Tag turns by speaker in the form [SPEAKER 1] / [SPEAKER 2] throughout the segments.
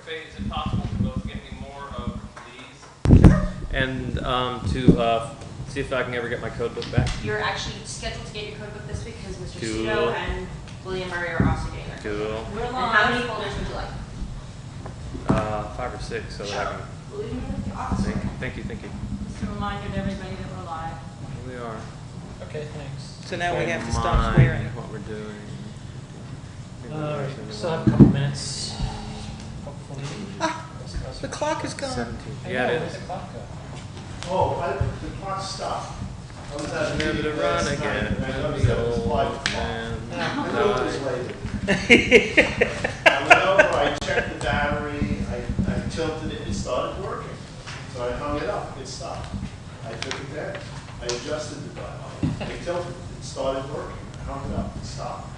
[SPEAKER 1] Faye, is it possible to both get me more of these? And to see if I can ever get my code book back.
[SPEAKER 2] You're actually scheduled to get your code book this week because Mr.
[SPEAKER 1] Cool.
[SPEAKER 2] Cito and William Murray are also getting their code book.
[SPEAKER 1] Cool.
[SPEAKER 2] And how many folders would you like?
[SPEAKER 1] 5 or 6, so that I can. Thank you.
[SPEAKER 3] Just a reminder to everybody that we're live.
[SPEAKER 1] We are.
[SPEAKER 4] Okay, thanks.
[SPEAKER 5] So now we have to stop
[SPEAKER 1] Mind
[SPEAKER 5] swearing.
[SPEAKER 1] what we're doing.
[SPEAKER 4] We still have a couple minutes. Hopefully.
[SPEAKER 5] The clock is gone.
[SPEAKER 1] 17.
[SPEAKER 4] I
[SPEAKER 1] Yeah,
[SPEAKER 4] know,
[SPEAKER 1] it
[SPEAKER 4] where'd
[SPEAKER 1] is.
[SPEAKER 4] the clock go?
[SPEAKER 6] Oh, the clock stopped. I was at a
[SPEAKER 1] Never to
[SPEAKER 6] meeting
[SPEAKER 1] run
[SPEAKER 6] last
[SPEAKER 1] again.
[SPEAKER 6] night, and I noticed
[SPEAKER 1] The
[SPEAKER 6] that it was
[SPEAKER 1] old
[SPEAKER 6] 5 o'clock.
[SPEAKER 1] man
[SPEAKER 6] I knew it was
[SPEAKER 1] died.
[SPEAKER 6] late. I went over, I checked the battery, I tilted it, it started working. So I hung it up, it stopped. I took it down, I adjusted the dial, I tilted it, it started working. I hung it up, it stopped.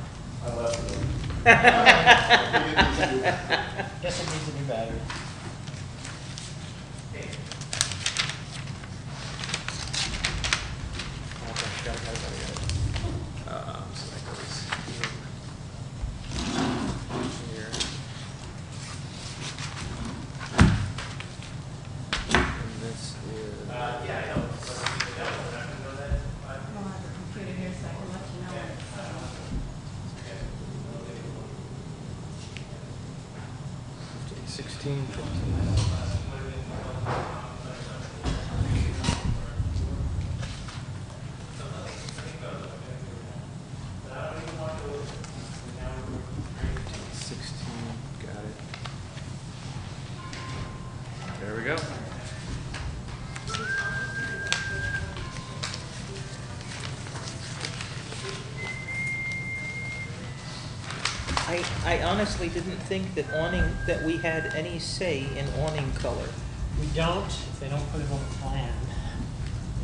[SPEAKER 6] I left it open. I think it needs to be-
[SPEAKER 4] Guess it needs a new battery.
[SPEAKER 1] So that goes here. And this is.
[SPEAKER 3] I don't have the computer here, so I can let you know when it's settled.
[SPEAKER 1] 16, 15. Got it. There we go.
[SPEAKER 5] I honestly didn't think that we had any say in awning color.
[SPEAKER 4] We don't, if they don't put it on the plan,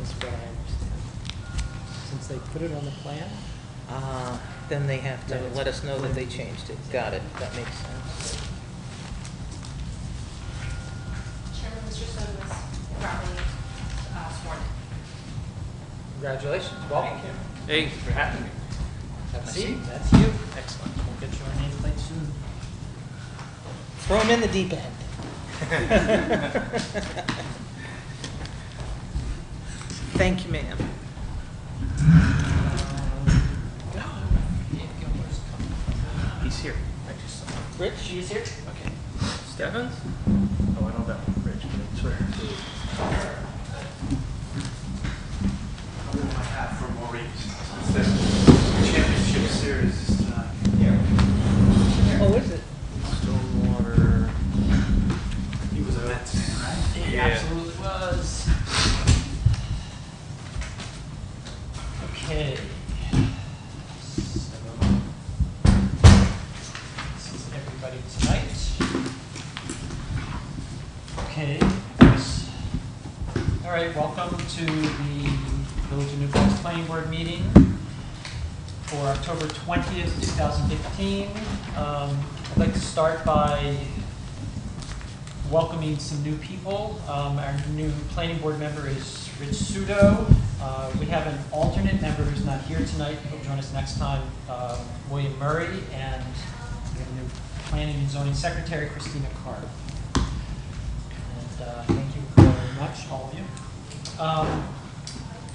[SPEAKER 4] is what I understand. Since they put it on the plan,
[SPEAKER 5] Then they have to
[SPEAKER 4] Then it's-
[SPEAKER 5] let us know that they changed it. Got it. That makes sense.
[SPEAKER 2] Chairman, Mr. Soto was properly sworn in.
[SPEAKER 4] congratulations, welcome.
[SPEAKER 1] Hey, for having me.
[SPEAKER 4] Have a seat, that's you. Excellent. We'll get your nameplate soon.
[SPEAKER 5] Throw them in the deep end. Thank you, ma'am.
[SPEAKER 4] Dave Gilmore's coming.
[SPEAKER 1] He's here.
[SPEAKER 4] I just saw him.
[SPEAKER 5] Rich?
[SPEAKER 4] She's here? Okay.
[SPEAKER 1] Stephens?
[SPEAKER 6] Oh, I know that one, Rich, but it's where. I wore my hat for Maurice. It's the championship series this time. Yeah.
[SPEAKER 5] Oh, is it?
[SPEAKER 1] Stillwater.
[SPEAKER 6] He was a Mets fan, right?
[SPEAKER 4] He
[SPEAKER 1] Yeah.
[SPEAKER 4] absolutely was. Okay. So, this is everybody tonight. Okay. Thanks. All right, welcome to the Village of New Paltz Planning Board meeting for October 20th, 2015. I'd like to start by welcoming some new people. Our new planning board member is Rich Sudo. We have an alternate member who's not here tonight. He'll join us next time, William Murray, and we have a new planning and zoning secretary, Christina Carter. And thank you very much, all of you.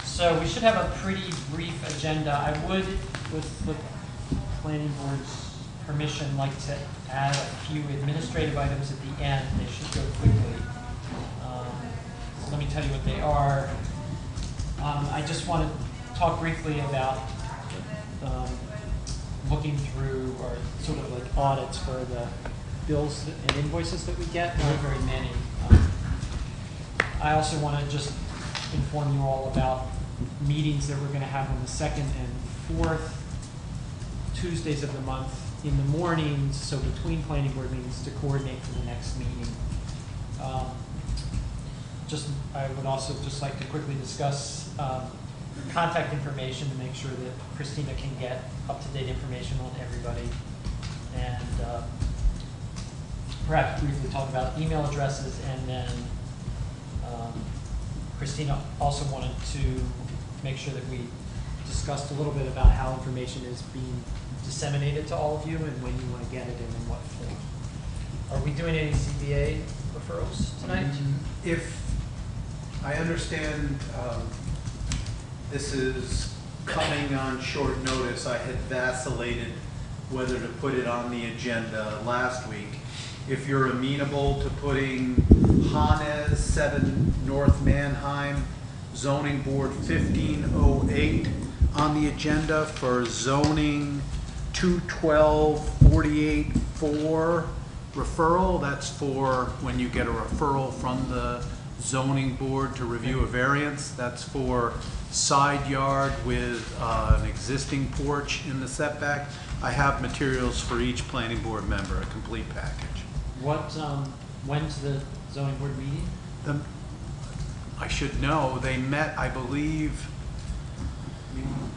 [SPEAKER 4] So we should have a pretty brief agenda. I would, with the planning board's permission, like to add a few administrative items at the end. They should go quickly. Let me tell you what they are. I just want to talk briefly about looking through, or sort of like audits for the bills and invoices that we get. Not very many. I also want to just inform you all about meetings that we're going to have on the 2nd and 4th Tuesdays of the month in the mornings, so between planning board meetings, to coordinate for the next meeting. I would also just like to quickly discuss contact information to make sure that Christina can get up-to-date information on everybody, and perhaps briefly talk about email addresses, and then Christina also wanted to make sure that we discussed a little bit about how information is being disseminated to all of you and when you want to get it and in what Are we doing any ZBA referrals tonight?
[SPEAKER 7] If I understand, this is coming on short notice, I had vacillated whether to put it on the agenda last week. If you're amenable to putting Hannes 7 North Manheim Zoning Board 1508 on the agenda for zoning 212-48-4 referral, that's for when you get a referral from the zoning board to review a variance. That's for side yard with an existing porch in the setback. I have materials for each planning board member, a complete package.
[SPEAKER 4] What, when's the zoning board meeting?
[SPEAKER 7] I should know, they met, I believe,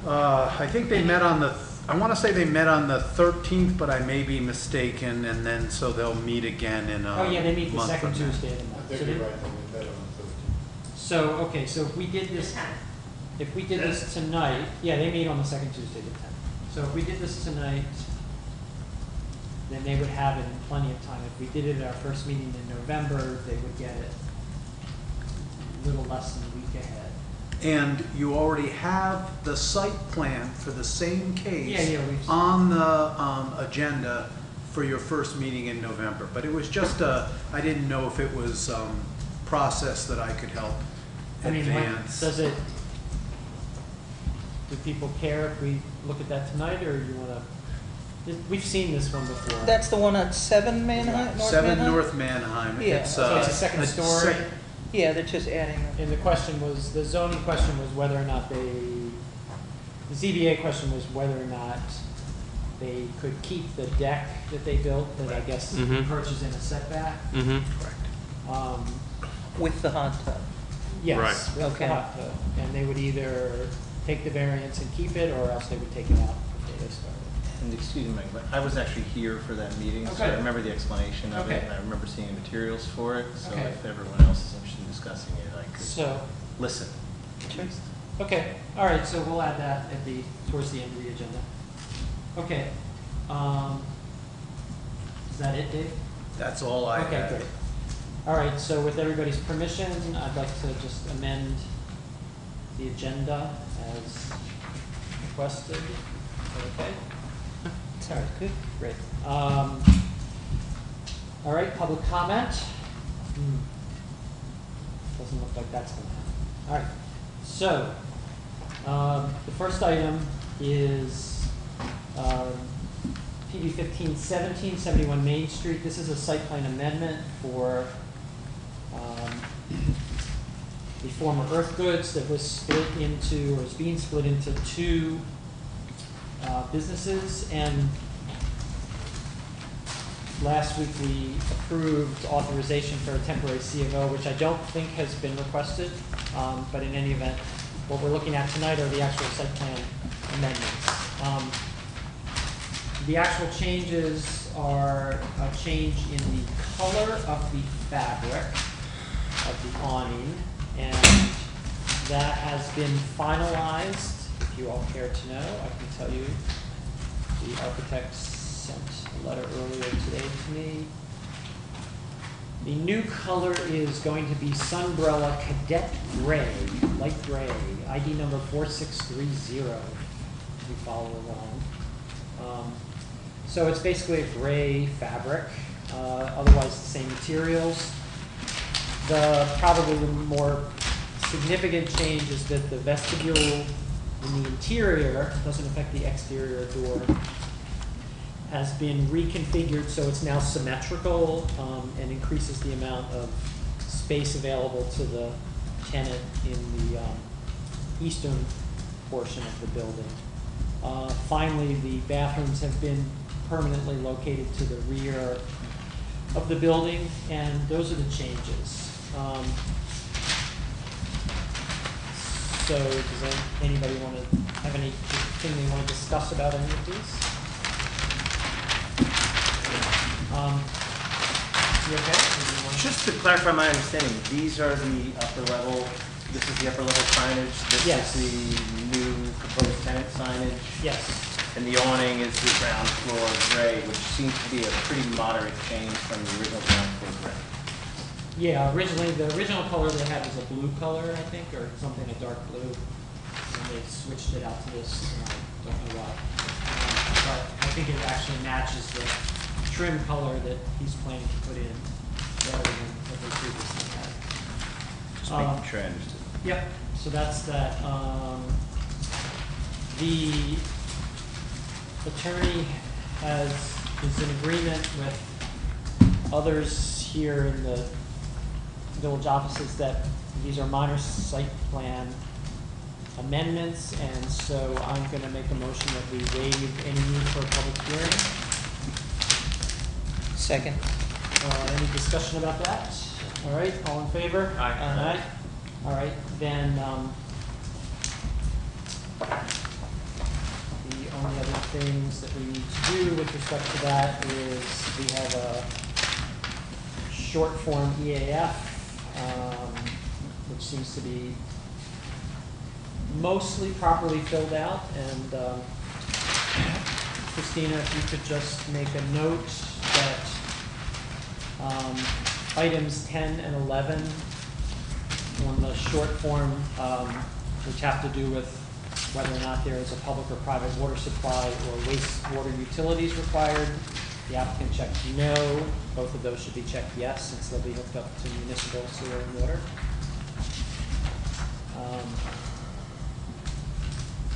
[SPEAKER 7] I think they met on the, I want to say they met on the 13th, but I may be mistaken, and then, so they'll meet again in a month.
[SPEAKER 4] Oh, yeah, they meet the
[SPEAKER 7] from
[SPEAKER 4] second
[SPEAKER 7] now.
[SPEAKER 4] Tuesday of the
[SPEAKER 6] I
[SPEAKER 4] month.
[SPEAKER 6] think
[SPEAKER 4] So
[SPEAKER 6] you're
[SPEAKER 4] they-
[SPEAKER 6] right, they met on the 13th.
[SPEAKER 4] So, okay, so if we did this, if we did this tonight, yeah, they meet on the second Tuesday, the 10th. So if we did this tonight, then they would have it in plenty of time. If we did it at our first meeting in November, they would get it a little less than a week ahead.
[SPEAKER 7] And you already have the site plan for the same case
[SPEAKER 4] Yeah, we've-
[SPEAKER 7] on the agenda for your first meeting in November. But it was just I didn't know if it was process that I could help
[SPEAKER 4] I mean,
[SPEAKER 7] advance.
[SPEAKER 4] does it, do people care if we look at that tonight, or you wanna, we've seen this one before.
[SPEAKER 5] That's the one at 7 Manheim, North
[SPEAKER 7] 7
[SPEAKER 5] Manheim?
[SPEAKER 7] North Manheim.
[SPEAKER 5] Yeah.
[SPEAKER 7] It's,
[SPEAKER 4] So it's a second
[SPEAKER 7] a
[SPEAKER 4] story.
[SPEAKER 5] Yeah, they're just adding.
[SPEAKER 4] And the question was, the zoning question was whether or not the ZBA question was whether or not they could keep the deck that they built, that I guess
[SPEAKER 1] Mhm.
[SPEAKER 4] perches in a setback.
[SPEAKER 1] Mm-hmm.
[SPEAKER 5] With the hot tub.
[SPEAKER 4] Yes,
[SPEAKER 1] Right.
[SPEAKER 4] with the
[SPEAKER 5] Okay.
[SPEAKER 4] hot tub. And they would either take the variance and keep it, or else they would take it out before they started.
[SPEAKER 8] And excuse me, but I was actually here for that meeting, so
[SPEAKER 4] Okay.
[SPEAKER 8] I remember the explanation of
[SPEAKER 4] Okay.
[SPEAKER 8] it, and I remember seeing the materials for it, so
[SPEAKER 4] Okay.
[SPEAKER 8] if everyone else is interested in discussing it, I could
[SPEAKER 4] So,
[SPEAKER 8] listen.
[SPEAKER 5] Sure.
[SPEAKER 4] okay, all right, so we'll add that at the, towards the end of the agenda. Okay, is that it, Dave?
[SPEAKER 7] That's all I
[SPEAKER 4] Okay,
[SPEAKER 7] had.
[SPEAKER 4] great. All right, so with everybody's permission, I'd like to just amend the agenda as requested. Is that okay?
[SPEAKER 5] Sounds good.
[SPEAKER 4] Great. All right, public comment? Doesn't look like that's gonna happen. All right, so, the first item is, PB 1517, 71 Main Street. This is a site plan amendment for, the former Earth Goods that was split into, or is being split into two businesses. And last week we approved authorization for a temporary C of O, which I don't think has been requested. But in any event, what we're looking at tonight are the actual site plan amendments. The actual changes are a change in the color of the fabric of the awning, and that has been finalized. If you all care to know, I can tell you, the architect sent a letter earlier today to me. The new color is going to be Sunbrella Cadet Gray, light gray, ID number 4630, if you follow along. So it's basically a gray fabric, otherwise the same materials. Probably the more significant change is that the vestibule in the interior, doesn't affect the exterior door, has been reconfigured so it's now symmetrical, and increases the amount of space available to the tenant in the eastern portion of the building. Finally, the bathrooms have been permanently located to the rear of the building, and those are the changes. So does anybody want to have anything they want to discuss about any of these? You okay?
[SPEAKER 8] Just to clarify my understanding, these are the upper level, this is the upper level signage, this
[SPEAKER 4] Yes.
[SPEAKER 8] is the new proposed tenant signage?
[SPEAKER 4] Yes.
[SPEAKER 8] And the awning is the ground floor gray, which seems to be a pretty moderate change from the original ground floor gray.
[SPEAKER 4] Yeah, originally, the original color they had was a blue color, I think, or something, a dark blue. And they switched it out to this, and I don't know why. But I think it actually matches the trim color that he's planning to put in, rather than what they previously had.
[SPEAKER 8] Just making sure I understood.
[SPEAKER 4] Yep, so that's that. The attorney is in agreement with others here in the village offices that these are minor site plan amendments, and so I'm gonna make a motion that we waive any need for a public hearing.
[SPEAKER 5] Second.
[SPEAKER 4] Any discussion about that? All right, all in favor?
[SPEAKER 1] Aye.
[SPEAKER 4] Aye. All right, then, the only other things that we need to do with respect to that is we have a short form EAF, which seems to be mostly properly filled out, and, Christina, if you could just make a note that, items 10 and 11 on the short form, which have to do with whether or not there is a public or private water supply or wastewater utilities required. The applicant checked no. Both of those should be checked yes, since they'll be hooked up to municipal sewer and water.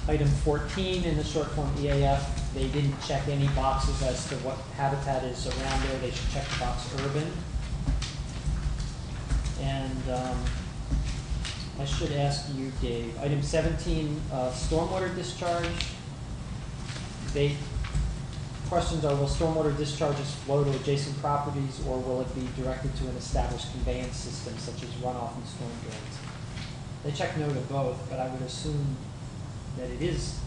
[SPEAKER 4] Item 14 in the short form EAF, they didn't check any boxes as to what habitat is around there. They should check the box urban. And I should ask you, Dave, item 17, stormwater discharge. Questions are, will stormwater discharges flow to adjacent properties, or will it be directed to an established conveyance system such as runoff and storm drains? They check no to both, but I would assume that it is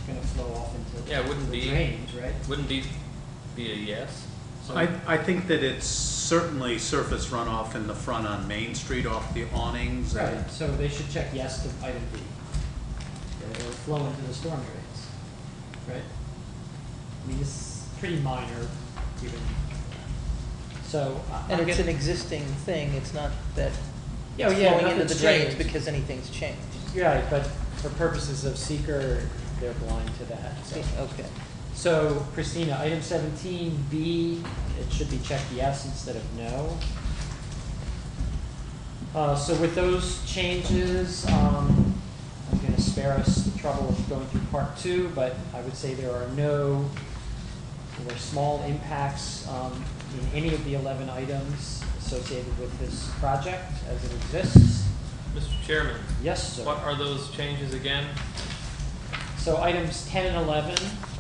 [SPEAKER 4] gonna flow off into
[SPEAKER 1] Yeah, it wouldn't
[SPEAKER 4] the
[SPEAKER 1] be-
[SPEAKER 4] drains, right?
[SPEAKER 1] Wouldn't be a yes? So-
[SPEAKER 7] I think that it's certainly surface runoff in the front on Main Street off the awnings. and-
[SPEAKER 4] Right, so they should check yes to item B. That it'll flow into the storm drains, right? I mean, this is pretty minor, given, so.
[SPEAKER 5] And
[SPEAKER 4] I'm
[SPEAKER 5] it's
[SPEAKER 4] gonna-
[SPEAKER 5] an existing thing, it's not that
[SPEAKER 4] Yeah,
[SPEAKER 5] it's
[SPEAKER 4] yeah,
[SPEAKER 5] flowing into the
[SPEAKER 4] nothing's
[SPEAKER 5] drains
[SPEAKER 4] changed.
[SPEAKER 5] because anything's changed.
[SPEAKER 4] Right, but for purposes of seeker, they're blind to that, so.
[SPEAKER 5] Okay.
[SPEAKER 4] So Christina, item 17B, it should be checked yes instead of no. So with those changes, I'm gonna spare us the trouble of going through part 2, but I would say there are no or small impacts in any of the 11 items associated with this project as it exists.
[SPEAKER 1] Mr. Chairman,
[SPEAKER 4] Yes, sir.
[SPEAKER 1] what are those changes again?
[SPEAKER 4] So items 10 and 11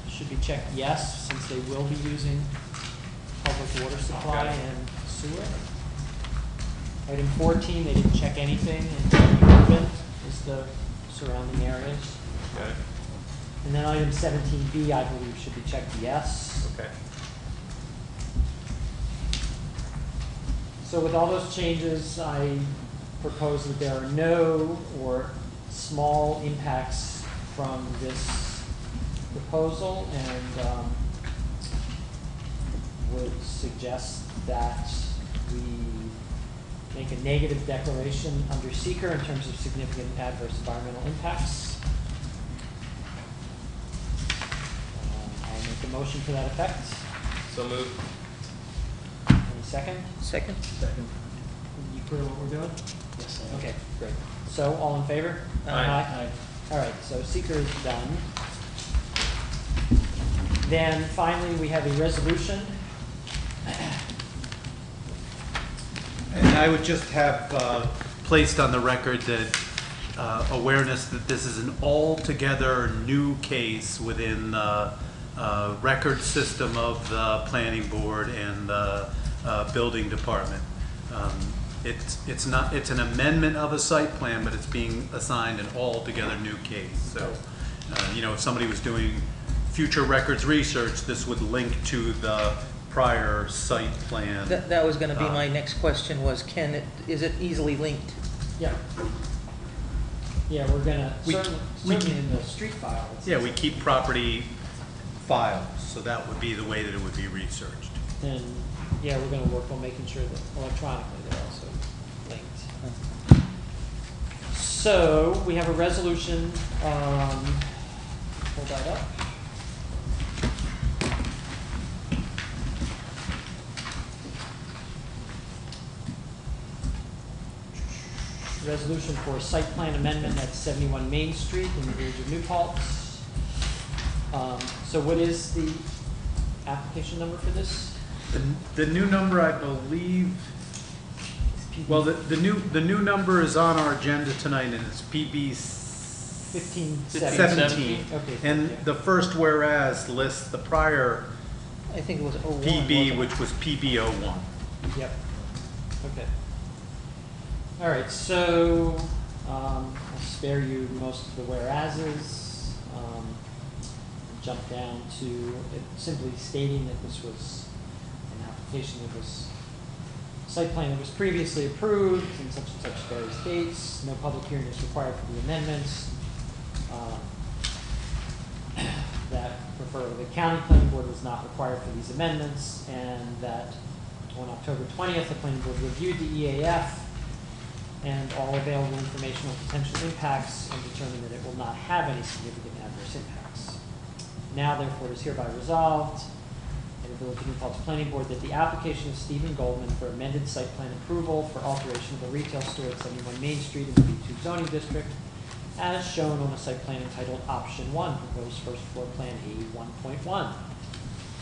[SPEAKER 4] should be checked yes, since they will be using public water supply
[SPEAKER 1] Okay.
[SPEAKER 4] and sewer. Item 14, they didn't check anything, and urban is the surrounding areas.
[SPEAKER 1] Okay.
[SPEAKER 4] And then item 17B, I believe, should be checked yes.
[SPEAKER 1] Okay.
[SPEAKER 4] So with all those changes, I propose that there are no or small impacts from this proposal, and would suggest that we make a negative declaration under seeker in terms of significant adverse environmental impacts. I'll make a motion to that effect.
[SPEAKER 1] So moved.
[SPEAKER 4] Any second?
[SPEAKER 5] Second?
[SPEAKER 8] Second.
[SPEAKER 4] You clear what we're doing?
[SPEAKER 8] Yes, I am.
[SPEAKER 4] Okay, great. So, all in favor?
[SPEAKER 1] Aye.
[SPEAKER 4] All right, so seeker is done. Then finally, we have a resolution.
[SPEAKER 7] And I would just have placed on the record that awareness that this is an altogether new case within the record system of the planning board and the building department. It's an amendment of a site plan, but it's being assigned an altogether new case. So, if somebody was doing future records research, this would link to the prior site plan.
[SPEAKER 5] That was gonna be my next question was, is it easily linked?
[SPEAKER 4] Yeah. Yeah, we're gonna,
[SPEAKER 7] We-
[SPEAKER 4] certainly
[SPEAKER 7] we
[SPEAKER 4] certainly
[SPEAKER 7] can-
[SPEAKER 4] in the street file. it
[SPEAKER 7] Yeah,
[SPEAKER 4] says
[SPEAKER 7] we
[SPEAKER 4] that.
[SPEAKER 7] keep property files, so that would be the way that it would be researched.
[SPEAKER 4] And, yeah, we're gonna work on making sure that electronically they're also linked. So, we have a resolution, hold that up. Resolution for site plan amendment at 71 Main Street in the village of New Paltz. So what is the application number for this?
[SPEAKER 7] The new number, I believe, well, the new number is on our agenda tonight, and it's PB 17.
[SPEAKER 4] Okay.
[SPEAKER 7] And
[SPEAKER 4] yeah.
[SPEAKER 7] the first whereas lists the prior
[SPEAKER 5] I think it was 01.
[SPEAKER 7] PB,
[SPEAKER 5] wasn't it?
[SPEAKER 7] which was PB01.
[SPEAKER 4] Yep. Okay. All right, so I'll spare you most of the whereases. Jump down to it simply stating that this was an application that was site plan that was previously approved in such and such various dates. No public hearing is required for the amendments. That the county planning board was not required for these amendments, and that on October 20th, the planning board reviewed the EAF and all available information on potential impacts and determined that it will not have any significant adverse impacts. Now, therefore, it is hereby resolved in the Village of New Paltz Planning Board that the application of Stephen Goldman for amended site plan approval for alteration of a retail store at 71 Main Street in the B2 zoning district, as shown on a site plan entitled Option 1, proposed first floor plan A1.1,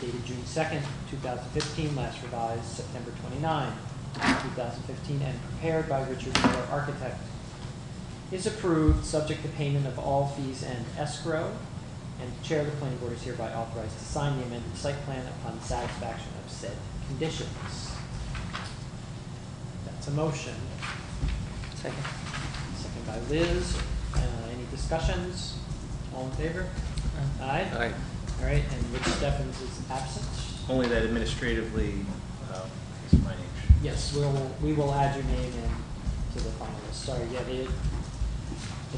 [SPEAKER 4] dated June 2nd, 2015, last revised September 29, 2015, and prepared by Richard Miller, architect, is approved, subject to payment of all fees and escrow, and the chair of the planning board is hereby authorized to sign the amended site plan upon satisfaction of said conditions. That's a motion.
[SPEAKER 5] Second.
[SPEAKER 4] Second by Liz. Any discussions? All in favor? Aye.
[SPEAKER 1] Aye.
[SPEAKER 4] All right, and Rich Steffens is absent.
[SPEAKER 8] Only that administratively, is my name.
[SPEAKER 4] Yes, we will add your name in to the finalists. Sorry, yeah, the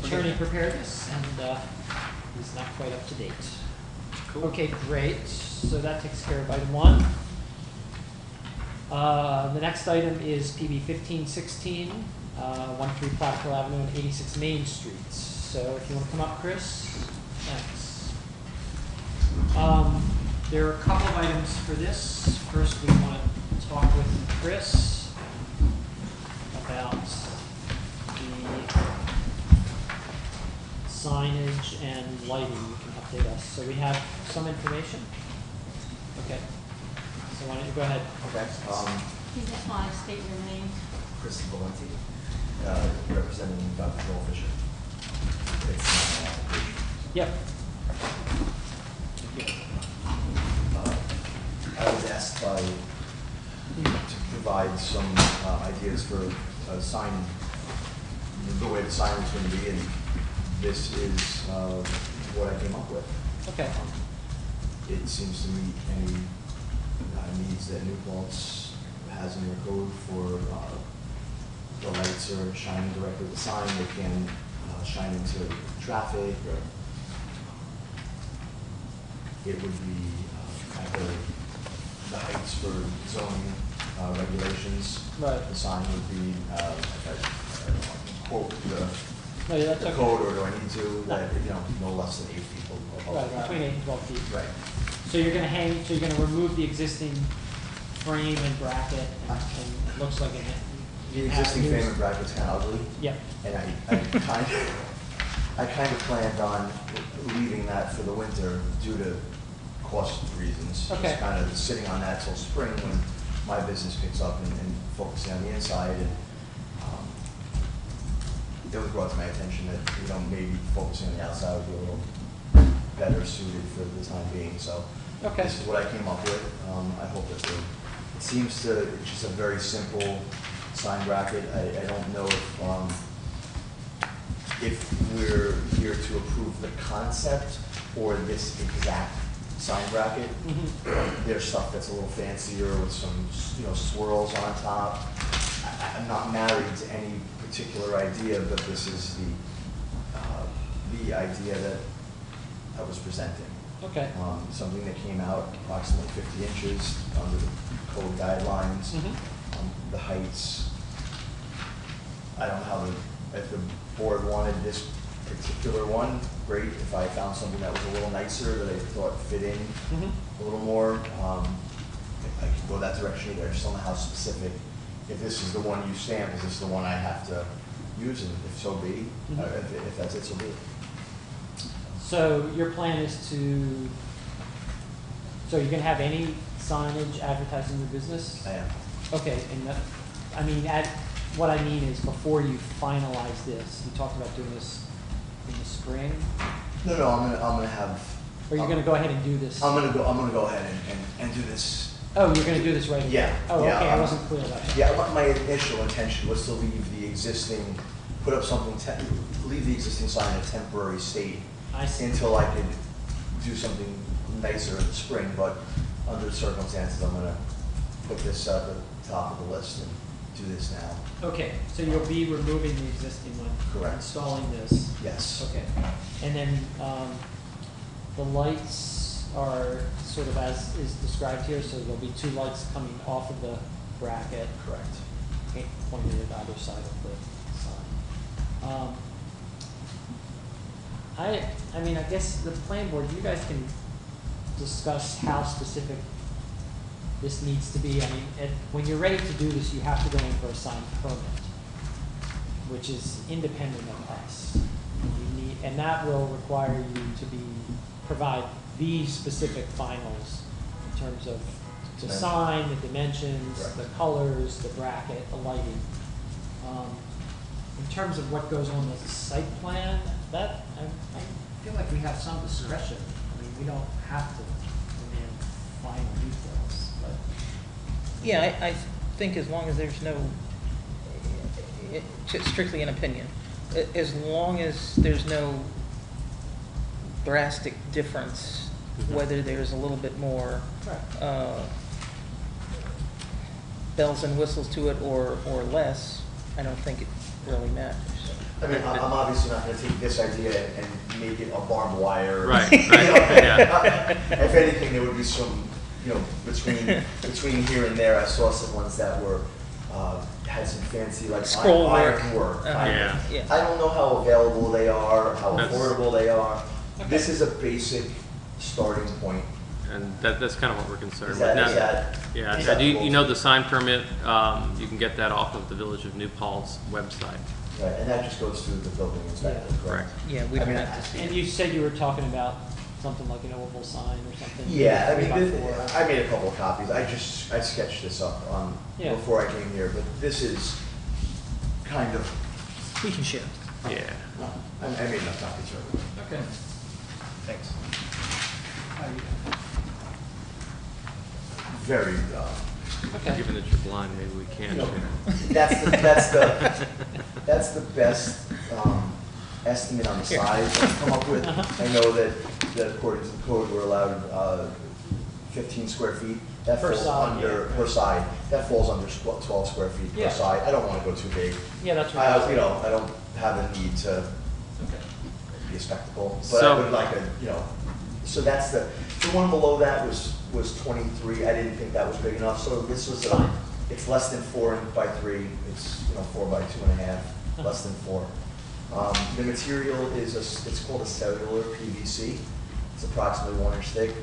[SPEAKER 4] attorney prepared this, and he's not quite up to date.
[SPEAKER 1] Cool.
[SPEAKER 4] Okay, great. So that takes care of item 1. The next item is PB 1516, 13 Plattsville Avenue and 86 Main Street. So if you want to come up, Chris, thanks. There are a couple of items for this. First, we want to talk with Chris about the signage and lighting. You can update us. So we have some information. Okay. So why don't you go ahead?
[SPEAKER 9] Okay.
[SPEAKER 3] You just want to state your name.
[SPEAKER 9] Chris Valenti, representing Dr. Joel Fisher. It's not an application.
[SPEAKER 4] Yep.
[SPEAKER 9] I was asked to provide some ideas for sign, the way the sign is going to be, and this is what I came up with.
[SPEAKER 4] Okay.
[SPEAKER 9] It seems to meet any needs that New Paltz has in their code for the lights are shining directly at the sign. They can shine into traffic. Or it would be at the heights for zoning regulations.
[SPEAKER 4] Right.
[SPEAKER 9] The sign would be, if I don't know, quote
[SPEAKER 4] No, yeah, that's
[SPEAKER 9] the
[SPEAKER 4] okay.
[SPEAKER 9] code, or do I need to, that, no less than 8 feet above.
[SPEAKER 4] Right, between 8 and 12 feet.
[SPEAKER 9] Right.
[SPEAKER 4] So you're going to hang. So you're going to remove the existing frame and bracket, and it looks like it.
[SPEAKER 9] The existing frame and bracket's kind of ugly.
[SPEAKER 4] Yep.
[SPEAKER 9] And I kind of planned on leaving that for the winter due to cost reasons.
[SPEAKER 4] Okay.
[SPEAKER 9] Just kind of sitting on that till spring when my business picks up and focusing on the inside. And it was brought to my attention that, maybe focusing on the outside would be a little better suited for the time being. So
[SPEAKER 4] Okay.
[SPEAKER 9] this is what I came up with. I hope that it seems to, it's just a very simple sign bracket. I don't know if we're here to approve the concept or this exact sign bracket.
[SPEAKER 4] Mm-hmm.
[SPEAKER 9] There's stuff that's a little fancier with some, swirls on top. I'm not married to any particular idea, but this is the idea that I was presenting.
[SPEAKER 4] Okay.
[SPEAKER 9] Something that came out approximately 50 inches under the code guidelines.
[SPEAKER 4] Mhm.
[SPEAKER 9] The heights, I don't know how if the board wanted this particular one, great. If I found something that was a little nicer that I thought fit in
[SPEAKER 4] Mhm.
[SPEAKER 9] a little more, if I could go that direction either. I just don't know how specific. If this is the one you stamp, is this the one I have to use? And if so be,
[SPEAKER 4] Mhm.
[SPEAKER 9] if that's it, so be it.
[SPEAKER 4] So your plan is to, so you're gonna have any signage advertising your business?
[SPEAKER 9] I am.
[SPEAKER 4] Okay, and that, I mean, what I mean is before you finalize this, you talked about doing this in the spring,
[SPEAKER 9] No, I'm gonna have.
[SPEAKER 4] or you're gonna go ahead and do this?
[SPEAKER 9] I'm gonna go ahead and do this.
[SPEAKER 4] Oh, you're gonna do this right?
[SPEAKER 9] Yeah.
[SPEAKER 4] Oh,
[SPEAKER 9] yeah,
[SPEAKER 4] okay, I wasn't clear about that.
[SPEAKER 9] Yeah, my initial intention was to leave the existing, put up something, leave the existing sign in a temporary state
[SPEAKER 4] I see.
[SPEAKER 9] until I could do something nicer in the spring, but under the circumstances, I'm gonna put this at the top of the list and do this now.
[SPEAKER 4] Okay, so you'll be removing the existing one?
[SPEAKER 9] Correct.
[SPEAKER 4] Installing this?
[SPEAKER 9] Yes.
[SPEAKER 4] Okay, and then, the lights are sort of as is described here, so there'll be two lights coming off of the bracket,
[SPEAKER 9] Correct.
[SPEAKER 4] pointed at either side of the sign. I mean, I guess the plan board, you guys can discuss how specific this needs to be. I mean, when you're ready to do this, you have to go in for a signed permit, which is independent of us. You need, and that will require you to provide these specific finals in terms of the sign, the dimensions,
[SPEAKER 9] Correct.
[SPEAKER 4] the colors, the bracket, the lighting. In terms of what goes on the site plan, that, I feel like we have some discretion. I mean, we don't have to demand final details, but.
[SPEAKER 5] Yeah, I think as long as there's no, strictly an opinion, as long as there's no drastic difference, whether there's a little bit more bells and whistles to it or less, I don't think it really matters.
[SPEAKER 9] I mean, I'm obviously not gonna take this idea and make it a barbed wire.
[SPEAKER 1] Right,
[SPEAKER 9] You know,
[SPEAKER 1] yeah.
[SPEAKER 9] If anything, there would be some, between here and there, I saw some ones that were, had some fancy, like,
[SPEAKER 5] Scroll work.
[SPEAKER 9] iron work. kind of.
[SPEAKER 1] Yeah.
[SPEAKER 5] Yeah.
[SPEAKER 9] I don't know how available they are, how
[SPEAKER 1] That's-
[SPEAKER 9] affordable they are.
[SPEAKER 4] Okay.
[SPEAKER 9] This is a basic starting point.
[SPEAKER 1] And that's kind of what we're concerned
[SPEAKER 9] Is
[SPEAKER 1] with.
[SPEAKER 9] that,
[SPEAKER 1] Now-
[SPEAKER 9] is that?
[SPEAKER 1] Yeah,
[SPEAKER 9] is
[SPEAKER 1] now,
[SPEAKER 9] that
[SPEAKER 1] do you
[SPEAKER 9] cool?
[SPEAKER 1] know the sign permit, you can get that off of the Village of New Paltz website.
[SPEAKER 9] Right, and that just goes through the building inspector,
[SPEAKER 4] Yeah.
[SPEAKER 9] correct?
[SPEAKER 5] Yeah, we
[SPEAKER 9] I
[SPEAKER 5] don't
[SPEAKER 9] mean,
[SPEAKER 5] have to see
[SPEAKER 4] And
[SPEAKER 5] it.
[SPEAKER 4] you said you were talking about something like an oval sign or something?
[SPEAKER 9] Yeah, I mean,
[SPEAKER 4] 3x4.
[SPEAKER 9] I made a couple of copies. I sketched this up
[SPEAKER 4] Yeah.
[SPEAKER 9] before I came here, but this is kind of,
[SPEAKER 5] We can share.
[SPEAKER 1] Yeah.
[SPEAKER 9] I made enough copies for everyone.
[SPEAKER 4] Okay.
[SPEAKER 9] Thanks.
[SPEAKER 4] How you doing?
[SPEAKER 9] Very,
[SPEAKER 4] Okay.
[SPEAKER 1] Given that you're blind, maybe we can
[SPEAKER 9] you know,
[SPEAKER 1] share.
[SPEAKER 9] that's the best estimate on the size I've come up with. I know that according to the code, we're allowed 15 square feet. That
[SPEAKER 4] Per
[SPEAKER 9] falls
[SPEAKER 4] side,
[SPEAKER 9] under,
[SPEAKER 4] yeah.
[SPEAKER 9] per side, that falls under 12 square feet
[SPEAKER 4] Yeah.
[SPEAKER 9] per side. I don't want to go too big.
[SPEAKER 4] Yeah, that's right.
[SPEAKER 9] I don't have a need to
[SPEAKER 4] Okay.
[SPEAKER 9] be a spectacle, but I
[SPEAKER 1] So-
[SPEAKER 9] would like so that's the one below that was 23. I didn't think that was big enough, so this was
[SPEAKER 4] Fine.
[SPEAKER 9] it's less than 4 by 3. It's 4 by 2.5, less than 4. The material is it's called a cellular PVC. It's approximately 1 inch thick.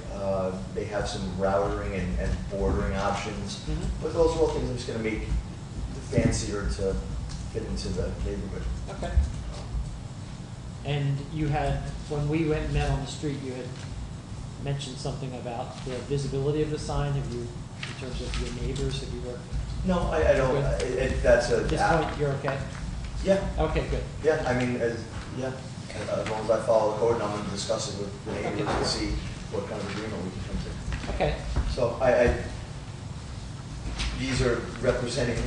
[SPEAKER 9] They have some routering and bordering options,
[SPEAKER 4] Mhm.
[SPEAKER 9] but those are all things I'm just going to make fancier to fit into the neighborhood.
[SPEAKER 4] Okay. And you had, when we went and met on the street, you had mentioned something about the visibility of the sign. Have you, in terms of your neighbors, have you worked?
[SPEAKER 9] No, I don't. That's a
[SPEAKER 4] At this point, you're okay?
[SPEAKER 9] yeah.
[SPEAKER 4] Okay, good.
[SPEAKER 9] Yeah, I mean, as long as I follow the code, and I'm going to discuss it with the neighbors
[SPEAKER 4] Okay.
[SPEAKER 9] and see what kind of agreement we can come to.
[SPEAKER 4] Okay.
[SPEAKER 9] So these are representing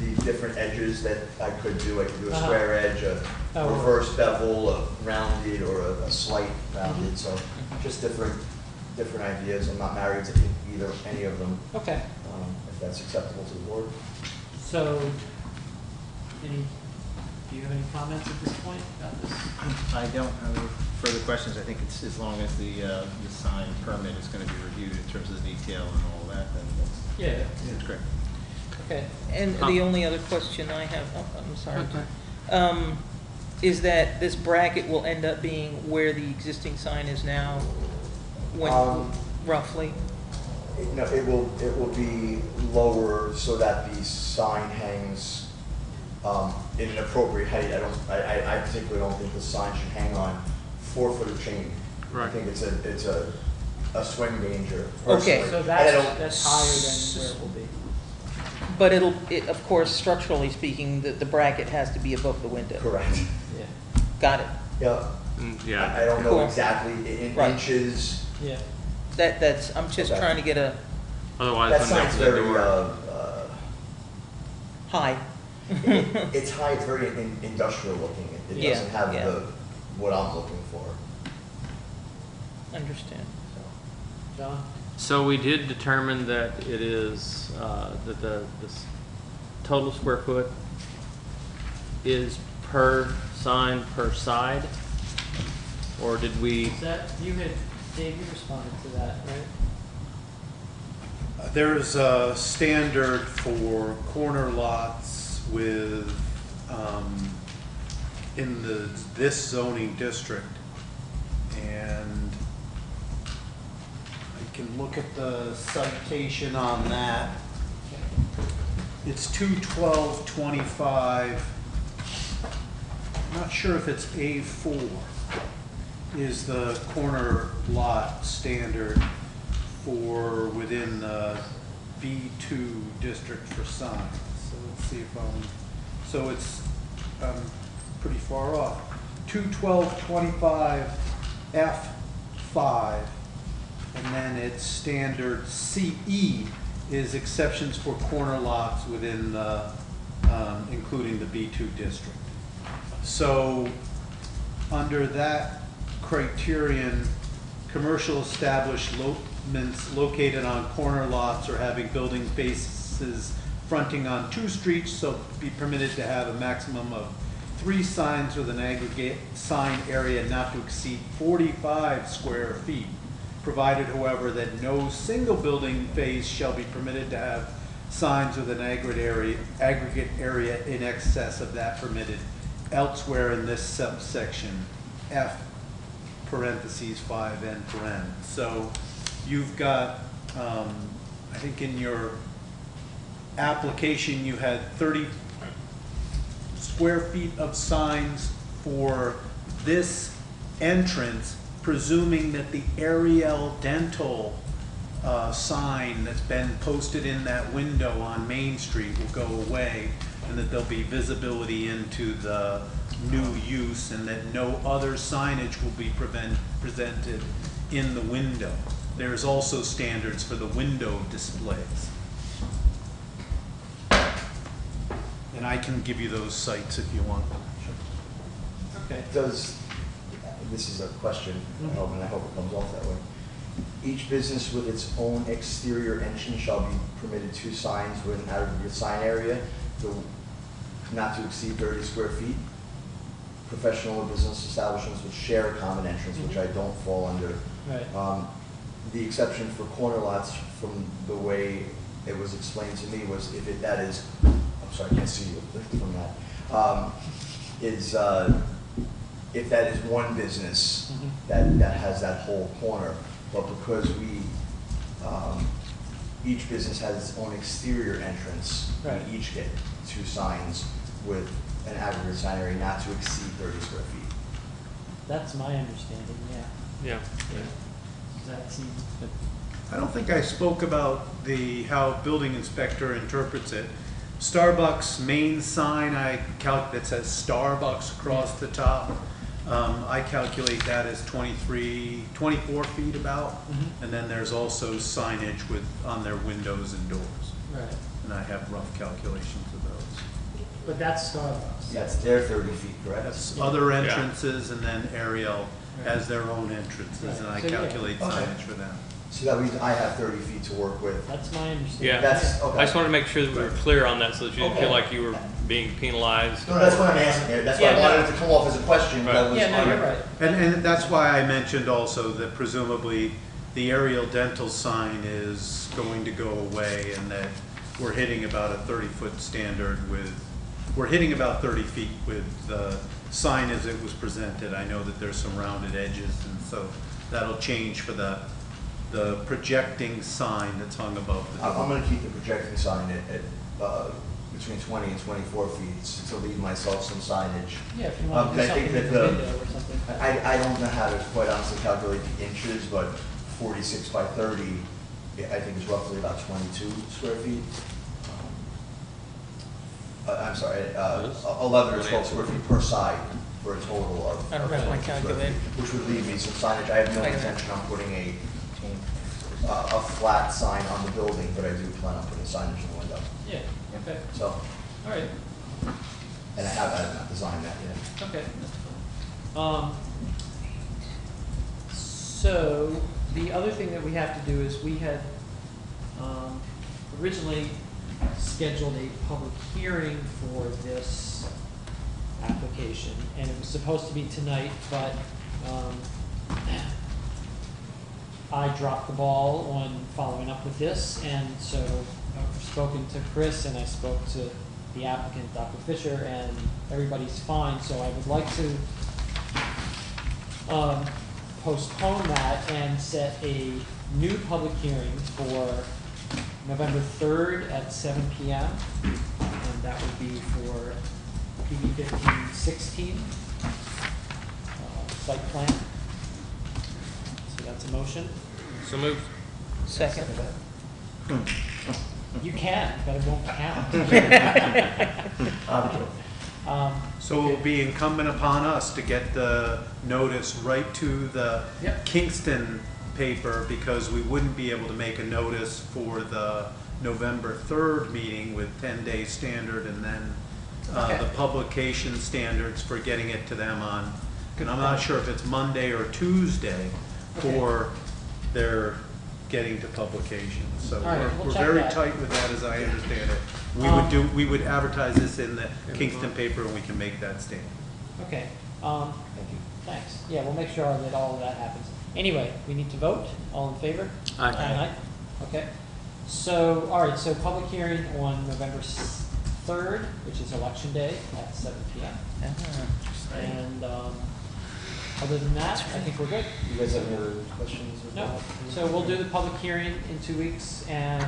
[SPEAKER 9] the different edges that I could do. I could do a
[SPEAKER 4] Uh-huh.
[SPEAKER 9] square edge, a
[SPEAKER 4] Oh.
[SPEAKER 9] reverse bevel, a rounded, or a slight rounded. So just different ideas. I'm not married to either, any of them,
[SPEAKER 4] Okay.
[SPEAKER 9] if that's acceptable to the board.
[SPEAKER 4] So, any do you have any comments at this point about this?
[SPEAKER 8] I don't have any further questions. I think it's, as long as the sign permit is going to be reviewed in terms of the detail and all that, then that's great.
[SPEAKER 5] Okay, and the only other question I have, I'm sorry, is that this bracket will end up being where the existing sign is now, when, roughly?
[SPEAKER 9] No, it will be lower so that the sign hangs in an appropriate height. I particularly don't think the sign should hang on 4 foot of chain.
[SPEAKER 1] Right.
[SPEAKER 9] I think it's a swing danger.
[SPEAKER 5] Okay.
[SPEAKER 9] personally.
[SPEAKER 4] So
[SPEAKER 9] And I don't-
[SPEAKER 4] that's higher than where it will be.
[SPEAKER 5] But of course, structurally speaking, the bracket has to be above the window.
[SPEAKER 9] Correct.
[SPEAKER 4] Yeah,
[SPEAKER 5] Got it.
[SPEAKER 9] Yeah.
[SPEAKER 1] Yeah.
[SPEAKER 9] I don't know
[SPEAKER 5] Cool.
[SPEAKER 9] exactly in
[SPEAKER 5] Right.
[SPEAKER 9] inches.
[SPEAKER 4] yeah.
[SPEAKER 5] I'm just
[SPEAKER 9] Okay.
[SPEAKER 5] trying to get a
[SPEAKER 1] Otherwise,
[SPEAKER 9] That
[SPEAKER 1] when they
[SPEAKER 9] sign's
[SPEAKER 1] open the
[SPEAKER 9] very,
[SPEAKER 1] door.
[SPEAKER 5] high.
[SPEAKER 9] it's high, it's very industrial looking. It
[SPEAKER 5] Yeah,
[SPEAKER 9] doesn't have
[SPEAKER 5] yeah.
[SPEAKER 9] what I'm looking for.
[SPEAKER 5] Understand.
[SPEAKER 4] John?
[SPEAKER 1] So we did determine that it is, that this total square foot is per sign per side? Or did we,
[SPEAKER 4] Is that, Dave, you responded to that, right?
[SPEAKER 7] There's a standard for corner lots with, in this zoning district. And I can look at the citation on that. It's 21225. I'm not sure if it's A4 is the corner lot standard for within the B2 district for signs. So let's see if so it's pretty far off. 21225 F5, and then it's standard CE is exceptions for corner lots within the, including the B2 district. So under that criterion, commercial establishments located on corner lots or having building faces fronting on 2 streets shall be permitted to have a maximum of 3 signs with an aggregate sign area not to exceed 45 square feet, provided, however, that no single building face shall be permitted to have signs with an aggregate area in excess of that permitted elsewhere in this subsection F parentheses 5 end paren. So you've got, I think in your application you had 30 square feet of signs for this entrance, presuming that the Ariel Dental sign that's been posted in that window on Main Street will go away, and that there'll be visibility into the new use, and that no other signage will be presented in the window. There's also standards for the window displays. And I can give you those sites if you want them.
[SPEAKER 4] Okay.
[SPEAKER 9] This is a question, and I hope it comes off that way. Each business with its own exterior entrance shall be permitted 2 signs with an aggregate sign area not to exceed 30 square feet. Professional or business establishments which share a common entrance, which I don't fall under.
[SPEAKER 4] Right.
[SPEAKER 9] The exception for corner lots, from the way it was explained to me, was if that is, I'm sorry, I can't see you from that, if that is one business that has that whole corner, but because each business has its own exterior entrance,
[SPEAKER 4] Right.
[SPEAKER 9] we each get 2 signs with an aggregate sign area not to exceed 30 square feet.
[SPEAKER 4] That's my understanding, yeah.
[SPEAKER 1] yeah.
[SPEAKER 4] Does that seem,
[SPEAKER 7] I don't think I spoke about how building inspector interprets it. Starbucks main sign, that says Starbucks across the top. I calculate that as 24 feet about. And then there's also signage on their windows and doors.
[SPEAKER 4] right.
[SPEAKER 7] And I have rough calculations of those.
[SPEAKER 4] But that's Starbucks.
[SPEAKER 9] That's their 30 feet, correct?
[SPEAKER 7] That's other entrances, and then Ariel has their own entrances, and I
[SPEAKER 4] Right. So, yeah.
[SPEAKER 7] calculate
[SPEAKER 9] Okay.
[SPEAKER 7] signage for them.
[SPEAKER 9] So that means I have 30 feet to work with.
[SPEAKER 4] That's my understanding.
[SPEAKER 1] Yeah.
[SPEAKER 9] That's, okay.
[SPEAKER 1] I just wanted to make sure that we were clear on that so that you didn't feel
[SPEAKER 9] Okay.
[SPEAKER 1] like you were being penalized.
[SPEAKER 9] No, that's what I'm asking here. That's why
[SPEAKER 4] Yeah,
[SPEAKER 9] I wanted
[SPEAKER 4] no.
[SPEAKER 9] it to come off as a question.
[SPEAKER 1] Right.
[SPEAKER 9] That was
[SPEAKER 4] Yeah, no, you're right.
[SPEAKER 7] And that's why I mentioned also that presumably the aerial dental sign is going to go away and that we're hitting about a 30-foot standard we're hitting about 30 feet with the sign as it was presented. I know that there's some rounded edges, and so that'll change for the projecting sign that's hung above the door.
[SPEAKER 9] I'm gonna keep the projecting sign at between 20 and 24 feet to leave myself some signage.
[SPEAKER 4] Yeah, if you want to do
[SPEAKER 9] I think
[SPEAKER 4] something in
[SPEAKER 9] that
[SPEAKER 4] the
[SPEAKER 9] the-
[SPEAKER 4] window or something.
[SPEAKER 9] I don't know how to quite honestly calculate the inches, but 46 by 30, I think is roughly about 22 square feet. I'm sorry, 11 or 12 square feet per side for a total of.
[SPEAKER 5] I don't have my
[SPEAKER 9] 22 square
[SPEAKER 5] calculator.
[SPEAKER 9] feet, which would leave me some signage. I have no
[SPEAKER 5] Wait a minute.
[SPEAKER 9] intention on putting a flat sign on the building, but I do plan on putting signage in the window.
[SPEAKER 4] Yeah, okay,
[SPEAKER 9] So,
[SPEAKER 4] all right,
[SPEAKER 9] and I have not designed that yet.
[SPEAKER 4] okay. So, the other thing that we have to do is we had, originally scheduled a public hearing for this application, and it was supposed to be tonight, but, I dropped the ball on following up with this, and so I've spoken to Chris and I spoke to the applicant, Dr. Fisher, and everybody's fine, so I would like to postpone that and set a new public hearing for November 3rd at 7 p.m. And that would be for PB 1516 site plan. So that's a motion.
[SPEAKER 1] So moved.
[SPEAKER 5] Second.
[SPEAKER 4] You can, but it won't count.
[SPEAKER 7] So it will be incumbent upon us to get the notice right to the
[SPEAKER 4] Yep.
[SPEAKER 7] Kingston paper, because we wouldn't be able to make a notice for the November 3rd meeting with 10-day standard and then
[SPEAKER 4] Okay.
[SPEAKER 7] the publication standards for getting it to them on, and I'm not sure if it's Monday or Tuesday for their getting to publication. So
[SPEAKER 4] All right, we'll
[SPEAKER 7] we're
[SPEAKER 4] check
[SPEAKER 7] very
[SPEAKER 4] that.
[SPEAKER 7] tight with that, as I understand it. We would advertise this in the Kingston paper, and we can make that statement.
[SPEAKER 4] Okay,
[SPEAKER 9] Thank you.
[SPEAKER 4] thanks. Yeah, we'll make sure that all of that happens. Anyway, we need to vote. All in favor?
[SPEAKER 1] Aye.
[SPEAKER 4] Okay. So, all right, so public hearing on November 3rd, which is Election Day at 7 p.m.
[SPEAKER 5] Ah.
[SPEAKER 4] And other than that, I think we're good.
[SPEAKER 9] You guys have any other questions? or
[SPEAKER 4] No,
[SPEAKER 9] comments?
[SPEAKER 4] so we'll do the public hearing in 2 weeks, and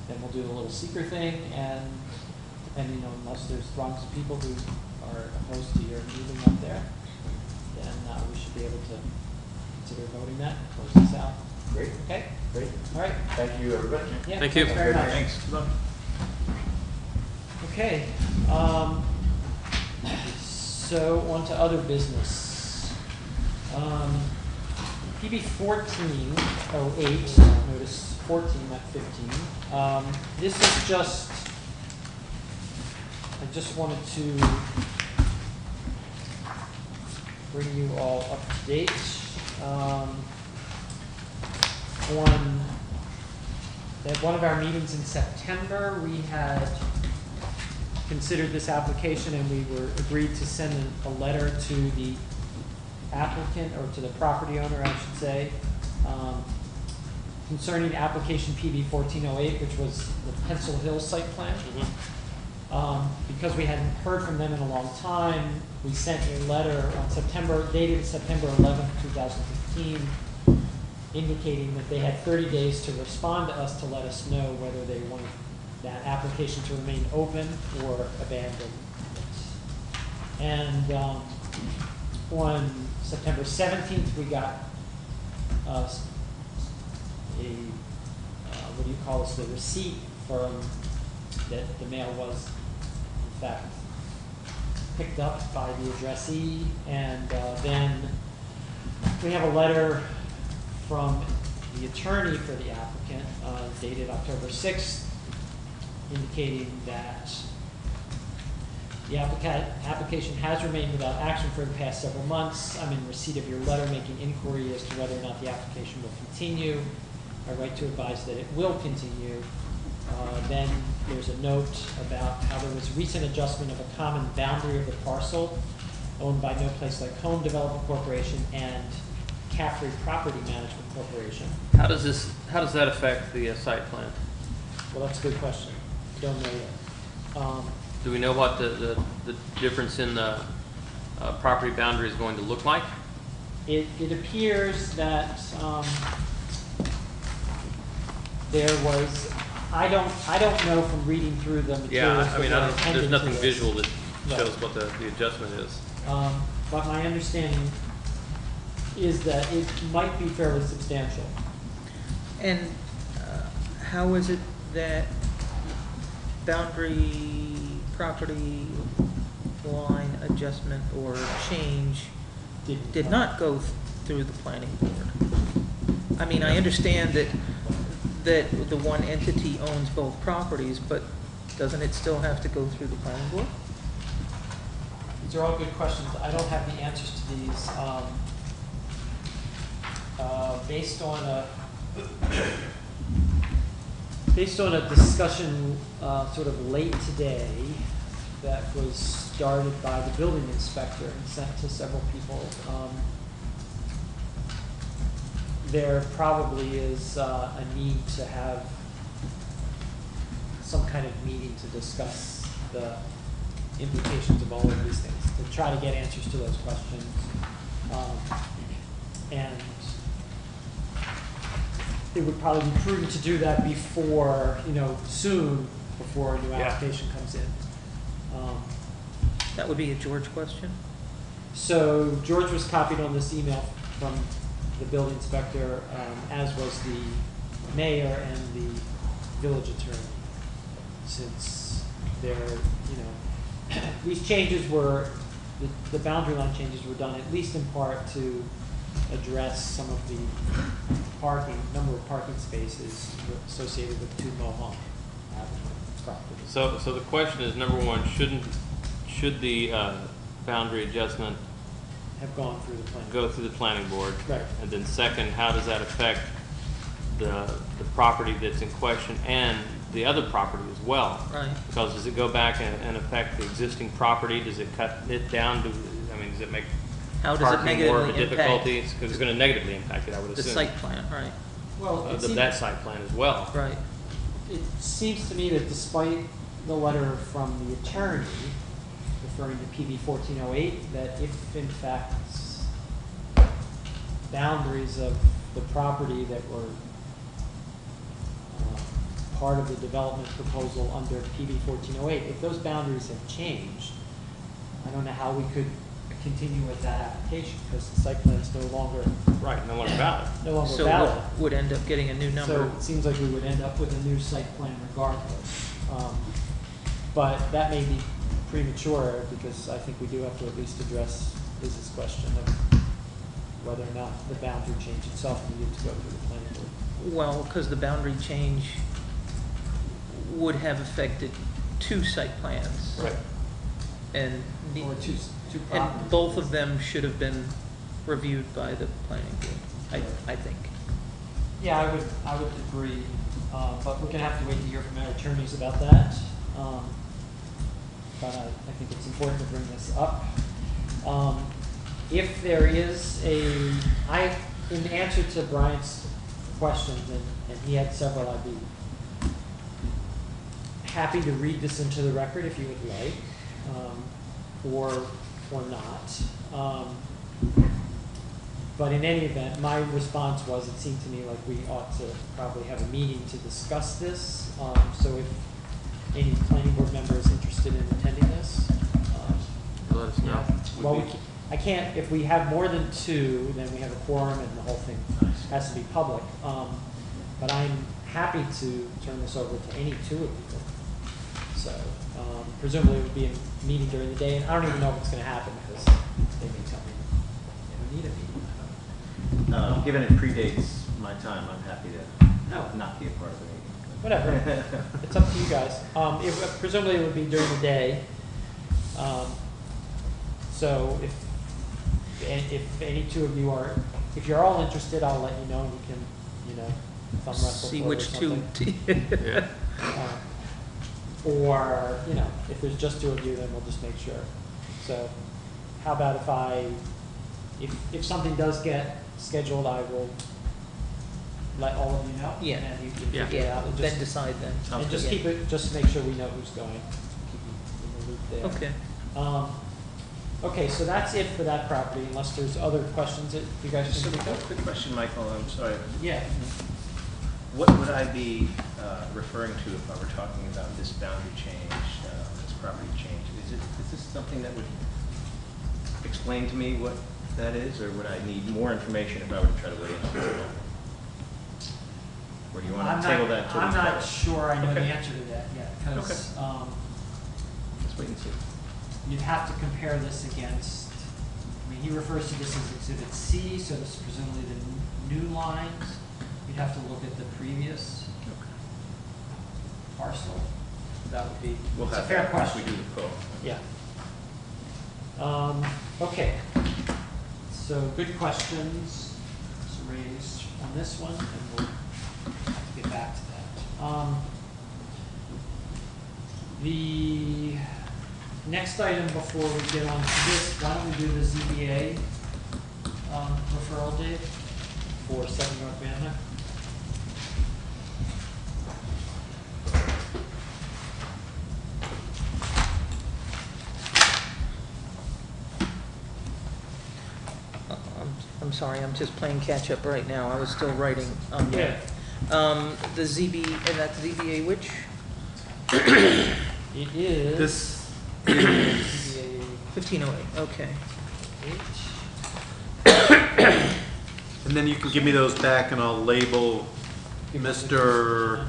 [SPEAKER 4] then we'll do a little seeker thing, and depending on, unless there's throngs of people who are opposed to your moving up there, then we should be able to consider voting that, close this out.
[SPEAKER 9] Great,
[SPEAKER 4] Okay?
[SPEAKER 9] great.
[SPEAKER 4] All right?
[SPEAKER 9] Thank you, everybody.
[SPEAKER 4] Yeah,
[SPEAKER 1] Thank you.
[SPEAKER 4] thanks very much.
[SPEAKER 8] Thanks. Good luck.
[SPEAKER 4] Okay, so on to other business. PB 1408, notice 14, not 15. This is just, I just wanted to bring you all up to date. At one of our meetings in September, we had considered this application, and we were agreed to send a letter to the applicant, or to the property owner, I should say, concerning application PB 1408, which was the Pencil Hill site plan. Because we hadn't heard from them in a long time, we sent a letter on dated September 11th, 2015, indicating that they had 30 days to respond to us to let us know whether they wanted that application to remain open or abandoned. And on September 17th, we got what do you call this, the receipt from, that the mail was in fact picked up by the addressee, and then we have a letter from the attorney for the applicant dated October 6th, indicating that the application has remained without action for the past several months. I'm in receipt of your letter making inquiry as to whether or not the application will continue. I write to advise that it will continue. Then there's a note about how there was recent adjustment of a common boundary of the parcel owned by No Place Like Home Development Corporation and Caffrey Property Management Corporation.
[SPEAKER 1] How does that affect the site plan?
[SPEAKER 4] Well, that's a good question. Don't know yet.
[SPEAKER 1] Do we know what the difference in the property boundary is going to look like?
[SPEAKER 4] It appears that there was, I don't know from reading through the
[SPEAKER 1] Yeah,
[SPEAKER 4] materials.
[SPEAKER 1] I mean,
[SPEAKER 4] what they
[SPEAKER 1] there's
[SPEAKER 4] intended
[SPEAKER 1] nothing
[SPEAKER 4] to
[SPEAKER 1] visual that
[SPEAKER 4] No.
[SPEAKER 1] shows what the adjustment is.
[SPEAKER 4] But my understanding is that it might be fairly substantial.
[SPEAKER 5] And how is it that boundary property line adjustment or change did not go through the planning board? I mean, I understand that the one entity owns both properties, but doesn't it still have to go through the planning board?
[SPEAKER 4] These are all good questions. I don't have the answers to these. Based on a discussion sort of late today that was started by the building inspector and sent to several people, there probably is a need to have some kind of meeting to discuss the implications of all of these things, to try to get answers to those questions. And it would probably be prudent to do that before, soon, before a new application comes in.
[SPEAKER 5] That would be a George question.
[SPEAKER 4] So George was copied on this email from the building inspector, as was the mayor and the village attorney, since they're, these changes were, the boundary line changes were done at least in part to address some of the number of parking spaces associated with 2 Mohawk Avenue property.
[SPEAKER 1] So the question is, number one, should the boundary adjustment
[SPEAKER 4] Have gone through the plan.
[SPEAKER 1] go through the planning board?
[SPEAKER 4] Right.
[SPEAKER 1] And then second, how does that affect the property that's in question and the other property as well?
[SPEAKER 5] Right.
[SPEAKER 1] Because does it go back and affect the existing property? Does it cut it down? Does it make
[SPEAKER 5] How does it
[SPEAKER 1] parking more of a
[SPEAKER 5] negatively
[SPEAKER 1] difficulty?
[SPEAKER 5] impact
[SPEAKER 1] Because it's going to negatively impact it, I would
[SPEAKER 5] the
[SPEAKER 1] assume.
[SPEAKER 5] site plan, right?
[SPEAKER 4] Well,
[SPEAKER 1] That site plan as well.
[SPEAKER 5] Right.
[SPEAKER 4] it seems to me that despite the letter from the attorney referring to PB 1408, that if in fact boundaries of the property that were part of the development proposal under PB 1408, if those boundaries have changed, I don't know how we could continue with that application, because the site plan is no longer
[SPEAKER 1] Right, no longer valid.
[SPEAKER 4] valid.
[SPEAKER 5] So would end up getting a new
[SPEAKER 4] So
[SPEAKER 5] number.
[SPEAKER 4] it seems like we would end up with a new site plan regardless. But that may be premature, because I think we do have to at least address Liz's question of whether or not the boundary change itself needed to go through the planning board.
[SPEAKER 5] Well, because the boundary change would have affected 2 site plans.
[SPEAKER 1] Right.
[SPEAKER 5] And,
[SPEAKER 4] Or two properties.
[SPEAKER 5] and both of them should have been reviewed by the planning board, I think.
[SPEAKER 4] Yeah, I would agree, but we're gonna have to wait to hear from our attorneys about that. But I think it's important to bring this up. If there is in answer to Brian's questions, and he had several, I'd be happy to read this into the record if you would like, or not. But in any event, my response was, it seemed to me like we ought to probably have a meeting to discuss this. So if any planning board member is interested in attending this,
[SPEAKER 1] Let us know.
[SPEAKER 4] well, I can't, if we have more than 2, then we have a quorum and the whole thing has to be public. But I'm happy to turn this over to any 2 of you. So presumably it would be a meeting during the day, and I don't even know if it's going to happen, because they may tell me we need a meeting.
[SPEAKER 8] Given it predates my time, I'm happy to not be a part of the meeting.
[SPEAKER 4] Whatever. It's up to you guys. Presumably it would be during the day. So if any 2 of you are, if you're all interested, I'll let you know, and we can, thumb wrestle
[SPEAKER 5] See
[SPEAKER 4] for it or
[SPEAKER 5] which 2.
[SPEAKER 4] something.
[SPEAKER 1] Yeah.
[SPEAKER 4] or, you know, if there's just two of you, then we'll just make sure. So how about if something does get scheduled, I will let all of you know.
[SPEAKER 5] Yeah.
[SPEAKER 4] And you can
[SPEAKER 1] Yeah.
[SPEAKER 4] figure it out. And
[SPEAKER 5] Then
[SPEAKER 4] just-
[SPEAKER 5] decide then.
[SPEAKER 4] And just
[SPEAKER 5] Yeah.
[SPEAKER 4] keep it, just make sure we know who's going. Keep you in the loop there.
[SPEAKER 5] Okay.
[SPEAKER 4] Okay, so that's it for that property, unless there's other questions that you guys
[SPEAKER 8] Just
[SPEAKER 4] can
[SPEAKER 8] a
[SPEAKER 4] think of.
[SPEAKER 8] quick question, Michael, I'm sorry.
[SPEAKER 4] Yeah.
[SPEAKER 8] What would I be referring to if I were talking about this boundary change, this property change? Is this something that would explain to me what that is, or would I need more information if I were to try to weigh in on it? Or do you want to table that until we
[SPEAKER 4] I'm not sure I know the
[SPEAKER 8] Okay.
[SPEAKER 4] answer to that yet, because
[SPEAKER 8] Let's wait and see.
[SPEAKER 4] you'd have to compare this against, I mean, he refers to this as Exhibit C, so this is presumably the new lines. You'd have to look at the previous parcel. That would be,
[SPEAKER 8] We'll
[SPEAKER 4] it's a
[SPEAKER 8] have
[SPEAKER 4] fair
[SPEAKER 8] that once
[SPEAKER 4] question.
[SPEAKER 8] we do the poll.
[SPEAKER 4] Yeah. Okay. So good questions raised on this one, and we'll get back to that. The next item before we get on to this, why don't we do the ZBA referral, Dave, for 7 North Manor?
[SPEAKER 5] I'm sorry, I'm just playing catch up right now. I was still writing on that. The and that's ZBA which?
[SPEAKER 4] It is.
[SPEAKER 7] This
[SPEAKER 4] ZBA
[SPEAKER 5] 1508, okay.
[SPEAKER 7] And then you can give me those back and I'll label Mr.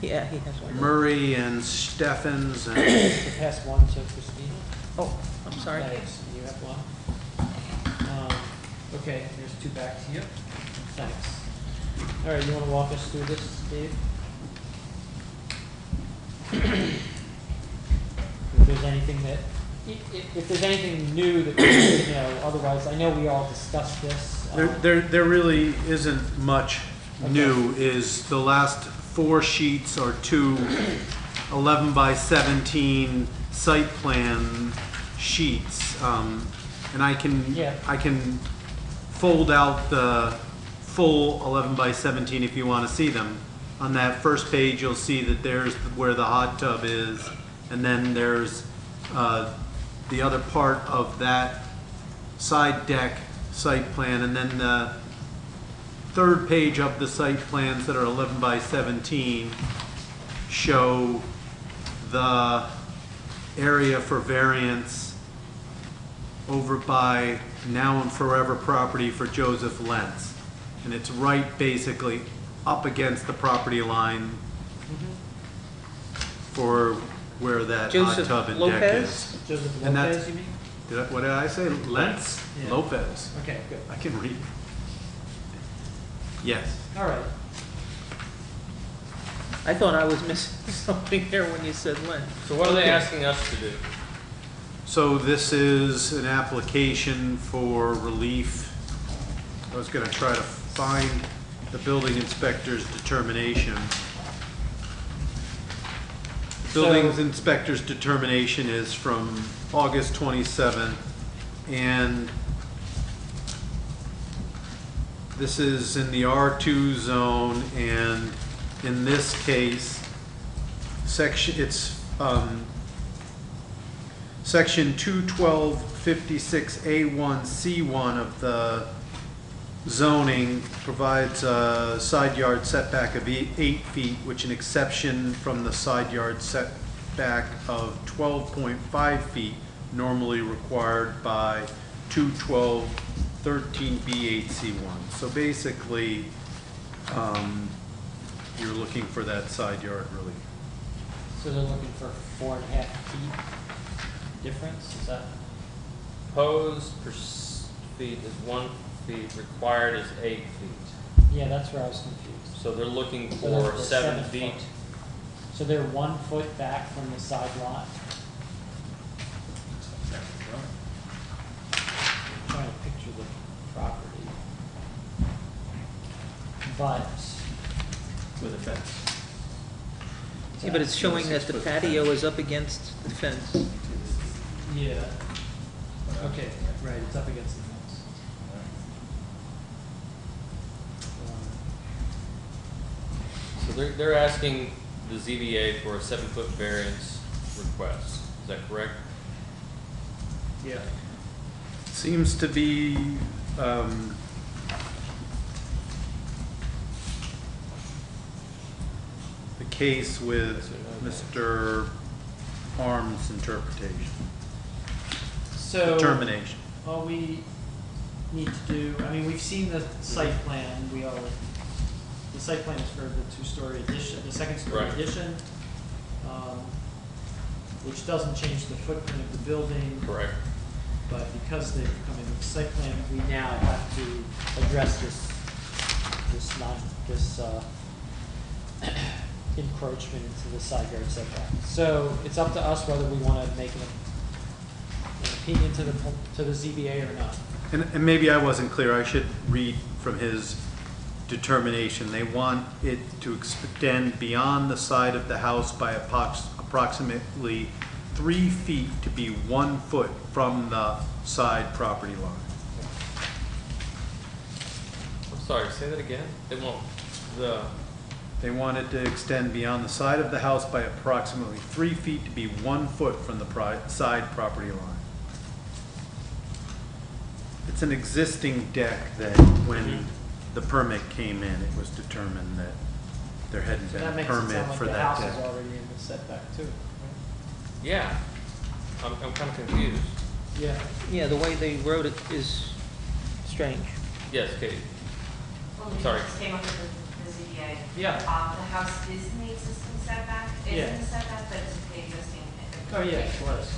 [SPEAKER 5] Yeah, he has one.
[SPEAKER 7] Murray and Steffens and,
[SPEAKER 4] To pass one to Christina.
[SPEAKER 5] Oh, I'm sorry.
[SPEAKER 4] Thanks. You have one. Okay, there's 2 back to you. Thanks. All right, you want to walk us through this, Dave? If there's anything that, if there's anything new that we need to know, otherwise, I know we all discussed this.
[SPEAKER 7] there really isn't much new, is the last 4 sheets are 2 11 by 17 site plan sheets. And I can fold out the full 11 by 17 if you want to see them. On that first page, you'll see that there's where the hot tub is, and then there's the other part of that side deck site plan, and then the third page of the site plans that are 11 by 17 show the area for variance over by Now and Forever property for Joseph Lentz. And it's right basically up against the property line for where that hot
[SPEAKER 5] Joseph
[SPEAKER 7] tub and deck
[SPEAKER 5] Lopez?
[SPEAKER 7] is.
[SPEAKER 4] Joseph
[SPEAKER 7] And that's-
[SPEAKER 4] Lopez, you mean?
[SPEAKER 7] What did I say? Lentz?
[SPEAKER 4] Yeah.
[SPEAKER 7] Lopez.
[SPEAKER 4] Okay, good.
[SPEAKER 7] I can read. Yes.
[SPEAKER 4] All right.
[SPEAKER 5] I thought I was missing something there when you said Lynn.
[SPEAKER 1] So what are they asking us to do?
[SPEAKER 7] So this is an application for relief. I was gonna try to find the building inspector's determination. Building inspector's determination is from August 27th, and this is in the R2 zone, and in this case, section 21256A1C1 of the zoning provides a side yard setback of 8 feet, which an exception from the side yard setback of 12.5 feet normally required by 21213B8C1. So basically, you're looking for that side yard relief.
[SPEAKER 4] So they're looking for 4.5 feet difference, is that?
[SPEAKER 1] Proposed per feet is 1 feet, required is 8 feet.
[SPEAKER 4] Yeah, that's where I was confused.
[SPEAKER 1] So they're looking
[SPEAKER 4] So they're
[SPEAKER 1] for
[SPEAKER 4] for
[SPEAKER 1] 7
[SPEAKER 4] 7
[SPEAKER 1] feet.
[SPEAKER 4] foot. So they're 1 foot back from the side lot? I'm trying to picture the property. But,
[SPEAKER 8] With a fence.
[SPEAKER 5] Yeah, but it's showing that the patio is up against the fence.
[SPEAKER 4] Yeah. Okay, right, it's up against the fence.
[SPEAKER 1] So they're asking the ZBA for a 7-foot variance request. Is that correct?
[SPEAKER 4] Yeah.
[SPEAKER 7] Seems to be, the case with Mr. Arm's interpretation,
[SPEAKER 4] So.
[SPEAKER 7] determination.
[SPEAKER 4] All we need to do, I mean, we've seen the site plan, the site plan is for the two-story addition, the second-story
[SPEAKER 1] Right.
[SPEAKER 4] addition, which doesn't change the footprint of the building.
[SPEAKER 1] Correct.
[SPEAKER 4] But because they've come in with the site plan, we now have to address this encroachment into the side yard setback. So it's up to us whether we want to make an opinion to the ZBA or not.
[SPEAKER 7] And maybe I wasn't clear, I should read from his determination. They want it to extend beyond the side of the house by approximately 3 feet to be 1 foot from the side property line.
[SPEAKER 1] I'm sorry, say that again?
[SPEAKER 7] They want it to extend beyond the side of the house by approximately 3 feet to be 1 foot from the side property line. It's an existing deck that when the permit came in, it was determined that there hadn't been
[SPEAKER 4] That
[SPEAKER 7] a
[SPEAKER 4] makes it
[SPEAKER 7] permit
[SPEAKER 4] sound like
[SPEAKER 7] for
[SPEAKER 4] the
[SPEAKER 7] that
[SPEAKER 4] house is
[SPEAKER 7] deck.
[SPEAKER 4] already in the setback too, right?
[SPEAKER 1] Yeah. I'm kind of confused.
[SPEAKER 4] Yeah.
[SPEAKER 5] Yeah, the way they wrote it is strange.
[SPEAKER 1] Yes, Katie.
[SPEAKER 2] Well, we
[SPEAKER 1] Sorry.
[SPEAKER 2] just came up with the ZBA.
[SPEAKER 4] Yeah.
[SPEAKER 2] The house is in the existing setback,
[SPEAKER 4] Yeah.
[SPEAKER 2] is in the setback, but it's the existing.
[SPEAKER 4] Oh, yeah, it was.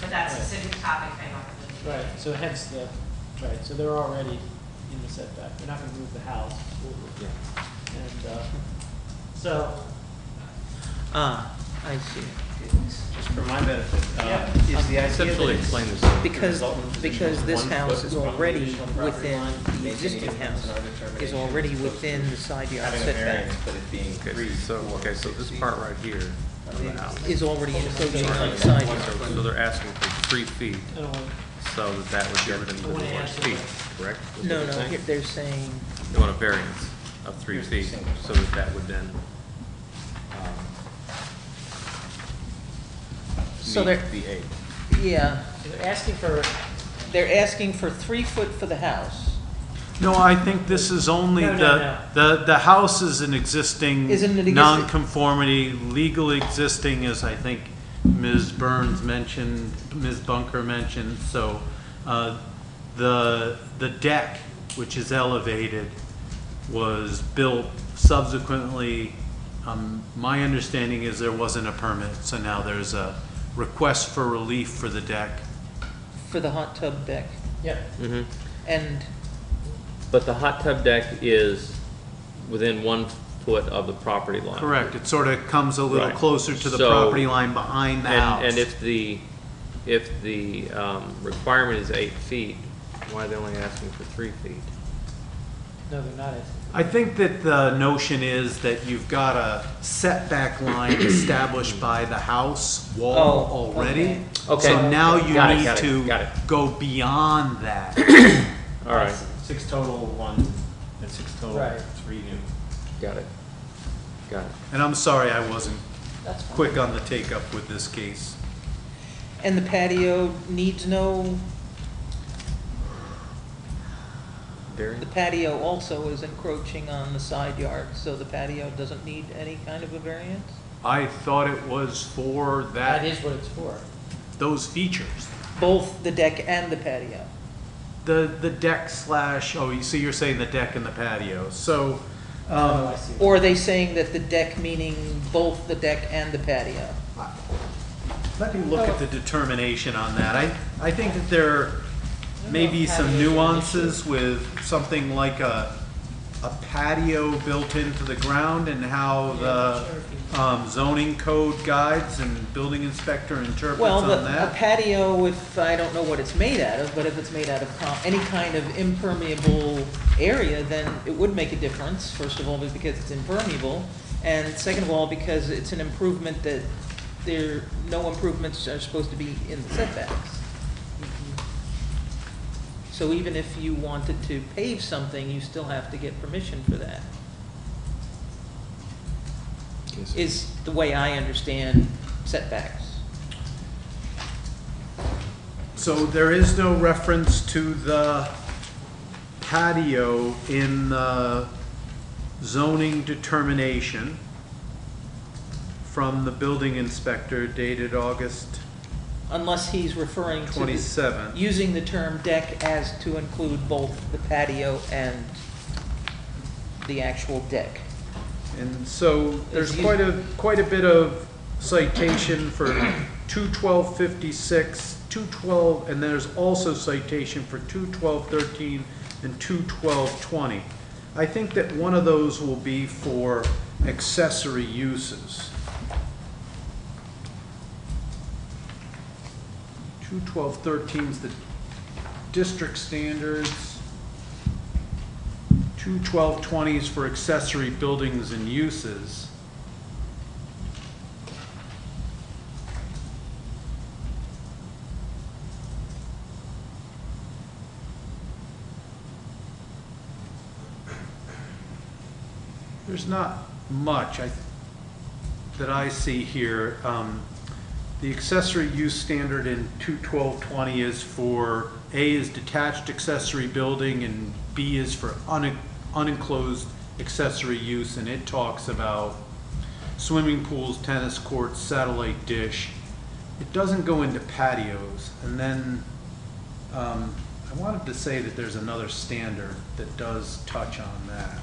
[SPEAKER 2] But that
[SPEAKER 4] Right.
[SPEAKER 2] specific topic came up with the ZBA.
[SPEAKER 4] Right, so hence so they're already in the setback. They're not gonna move the house.
[SPEAKER 1] Yeah.
[SPEAKER 4] And, so,
[SPEAKER 5] Ah, I see.
[SPEAKER 8] Just for my benefit,
[SPEAKER 4] Yeah.
[SPEAKER 8] is the idea that
[SPEAKER 1] Conceptually
[SPEAKER 8] it's-
[SPEAKER 1] explain this.
[SPEAKER 5] Because this
[SPEAKER 8] 1
[SPEAKER 5] house
[SPEAKER 8] foot
[SPEAKER 5] is
[SPEAKER 8] from the
[SPEAKER 5] already
[SPEAKER 8] additional property
[SPEAKER 5] within,
[SPEAKER 8] line,
[SPEAKER 5] the
[SPEAKER 8] making
[SPEAKER 5] existing
[SPEAKER 8] any difference
[SPEAKER 5] house
[SPEAKER 8] in our
[SPEAKER 5] is
[SPEAKER 8] determination
[SPEAKER 5] already
[SPEAKER 8] as opposed
[SPEAKER 5] within
[SPEAKER 8] to
[SPEAKER 5] the side yard
[SPEAKER 8] having a variance,
[SPEAKER 5] setback.
[SPEAKER 8] but it being
[SPEAKER 1] Okay,
[SPEAKER 8] 3.
[SPEAKER 1] so this part right here of the house.
[SPEAKER 5] Is already encroaching on the side yard.
[SPEAKER 1] So they're asking for 3 feet,
[SPEAKER 4] I don't want,
[SPEAKER 1] so that would give them
[SPEAKER 4] I
[SPEAKER 1] the
[SPEAKER 4] wanna
[SPEAKER 1] 1
[SPEAKER 4] answer
[SPEAKER 1] feet,
[SPEAKER 4] that.
[SPEAKER 1] correct? Is what
[SPEAKER 5] No,
[SPEAKER 1] they're
[SPEAKER 5] no,
[SPEAKER 1] saying?
[SPEAKER 5] here they're saying,
[SPEAKER 1] They want a variance of 3
[SPEAKER 8] Here's the
[SPEAKER 1] feet,
[SPEAKER 8] single
[SPEAKER 1] so that would then
[SPEAKER 5] So
[SPEAKER 1] meet
[SPEAKER 5] they're-
[SPEAKER 1] the 8.
[SPEAKER 5] yeah,
[SPEAKER 4] they're asking for,
[SPEAKER 5] 3 foot for the house.
[SPEAKER 7] No, I think this is only
[SPEAKER 4] No,
[SPEAKER 7] the house is an existing
[SPEAKER 5] Isn't it existing?
[SPEAKER 7] non-conformity, legally existing, as I think Ms. Burns mentioned, Ms. Bunker mentioned, so, the deck, which is elevated, was built subsequently. My understanding is there wasn't a permit, so now there's a request for relief for the deck.
[SPEAKER 5] For the hot tub deck.
[SPEAKER 4] yeah,
[SPEAKER 1] Mm-hmm.
[SPEAKER 5] And,
[SPEAKER 1] But the hot tub deck is within 1 foot of the property line.
[SPEAKER 7] Correct, it sort of comes a little
[SPEAKER 1] Right.
[SPEAKER 7] closer to the
[SPEAKER 1] So-
[SPEAKER 7] property line behind the house.
[SPEAKER 1] And if the requirement is 8 feet, why are they only asking for 3 feet?
[SPEAKER 4] no, they're not asking.
[SPEAKER 7] I think that the notion is that you've got a setback line established by the house wall
[SPEAKER 5] Oh,
[SPEAKER 7] already.
[SPEAKER 1] okay.
[SPEAKER 7] So now you
[SPEAKER 1] Got it,
[SPEAKER 7] need
[SPEAKER 1] got it,
[SPEAKER 7] to
[SPEAKER 1] got it.
[SPEAKER 7] go beyond that.
[SPEAKER 1] All right,
[SPEAKER 8] 6 total, 1, and 6 total,
[SPEAKER 4] Right.
[SPEAKER 8] 3 new.
[SPEAKER 1] got it. Got it.
[SPEAKER 7] And I'm sorry I wasn't
[SPEAKER 5] that's fine.
[SPEAKER 7] quick on the take-up with this case.
[SPEAKER 5] And the patio needs no, the
[SPEAKER 1] Variance?
[SPEAKER 5] patio also is encroaching on the side yard, so the patio doesn't need any kind of a variance?
[SPEAKER 7] I thought it was for
[SPEAKER 4] That
[SPEAKER 7] that,
[SPEAKER 4] is what it's for.
[SPEAKER 7] those features.
[SPEAKER 5] Both the deck and the patio?
[SPEAKER 7] The deck slash, oh, you see, you're saying the deck and the patio, so,
[SPEAKER 4] Oh, I see.
[SPEAKER 5] Or are they saying that the deck meaning both the deck and the patio?
[SPEAKER 7] let me look at the determination on that. I think that there may be some nuances with something like a patio built into the ground and how the zoning code guides and building inspector interprets
[SPEAKER 5] Well,
[SPEAKER 7] on
[SPEAKER 5] a
[SPEAKER 7] that.
[SPEAKER 5] patio, if, I don't know what it's made out of, but if it's made out of any kind of impermeable area, then it would make a difference, first of all, because it's impermeable. And second of all, because it's an improvement that no improvements are supposed to be in the setbacks. So even if you wanted to pave something, you still have to get permission for that,
[SPEAKER 9] Okay, so-
[SPEAKER 5] is the way I understand setbacks.
[SPEAKER 7] So there is no reference to the patio in the zoning determination from the building inspector dated August
[SPEAKER 5] Unless he's referring to.
[SPEAKER 7] 27th.
[SPEAKER 5] Using the term deck as to include both the patio and the actual deck.
[SPEAKER 7] And so there's
[SPEAKER 5] Is he-
[SPEAKER 7] quite a bit of citation for 21256, 212, and there's also citation for 21213 and 21220. I think that one of those will be for accessory uses. 21213 is the district standards. 21220 is for accessory buildings and uses. There's not much that I see here. The accessory use standard in 21220 is for, A is detached accessory building, and B is for unenclosed accessory use, and it talks about swimming pools, tennis courts, satellite dish. It doesn't go into patios. And then I wanted to say that there's another standard that does touch on that.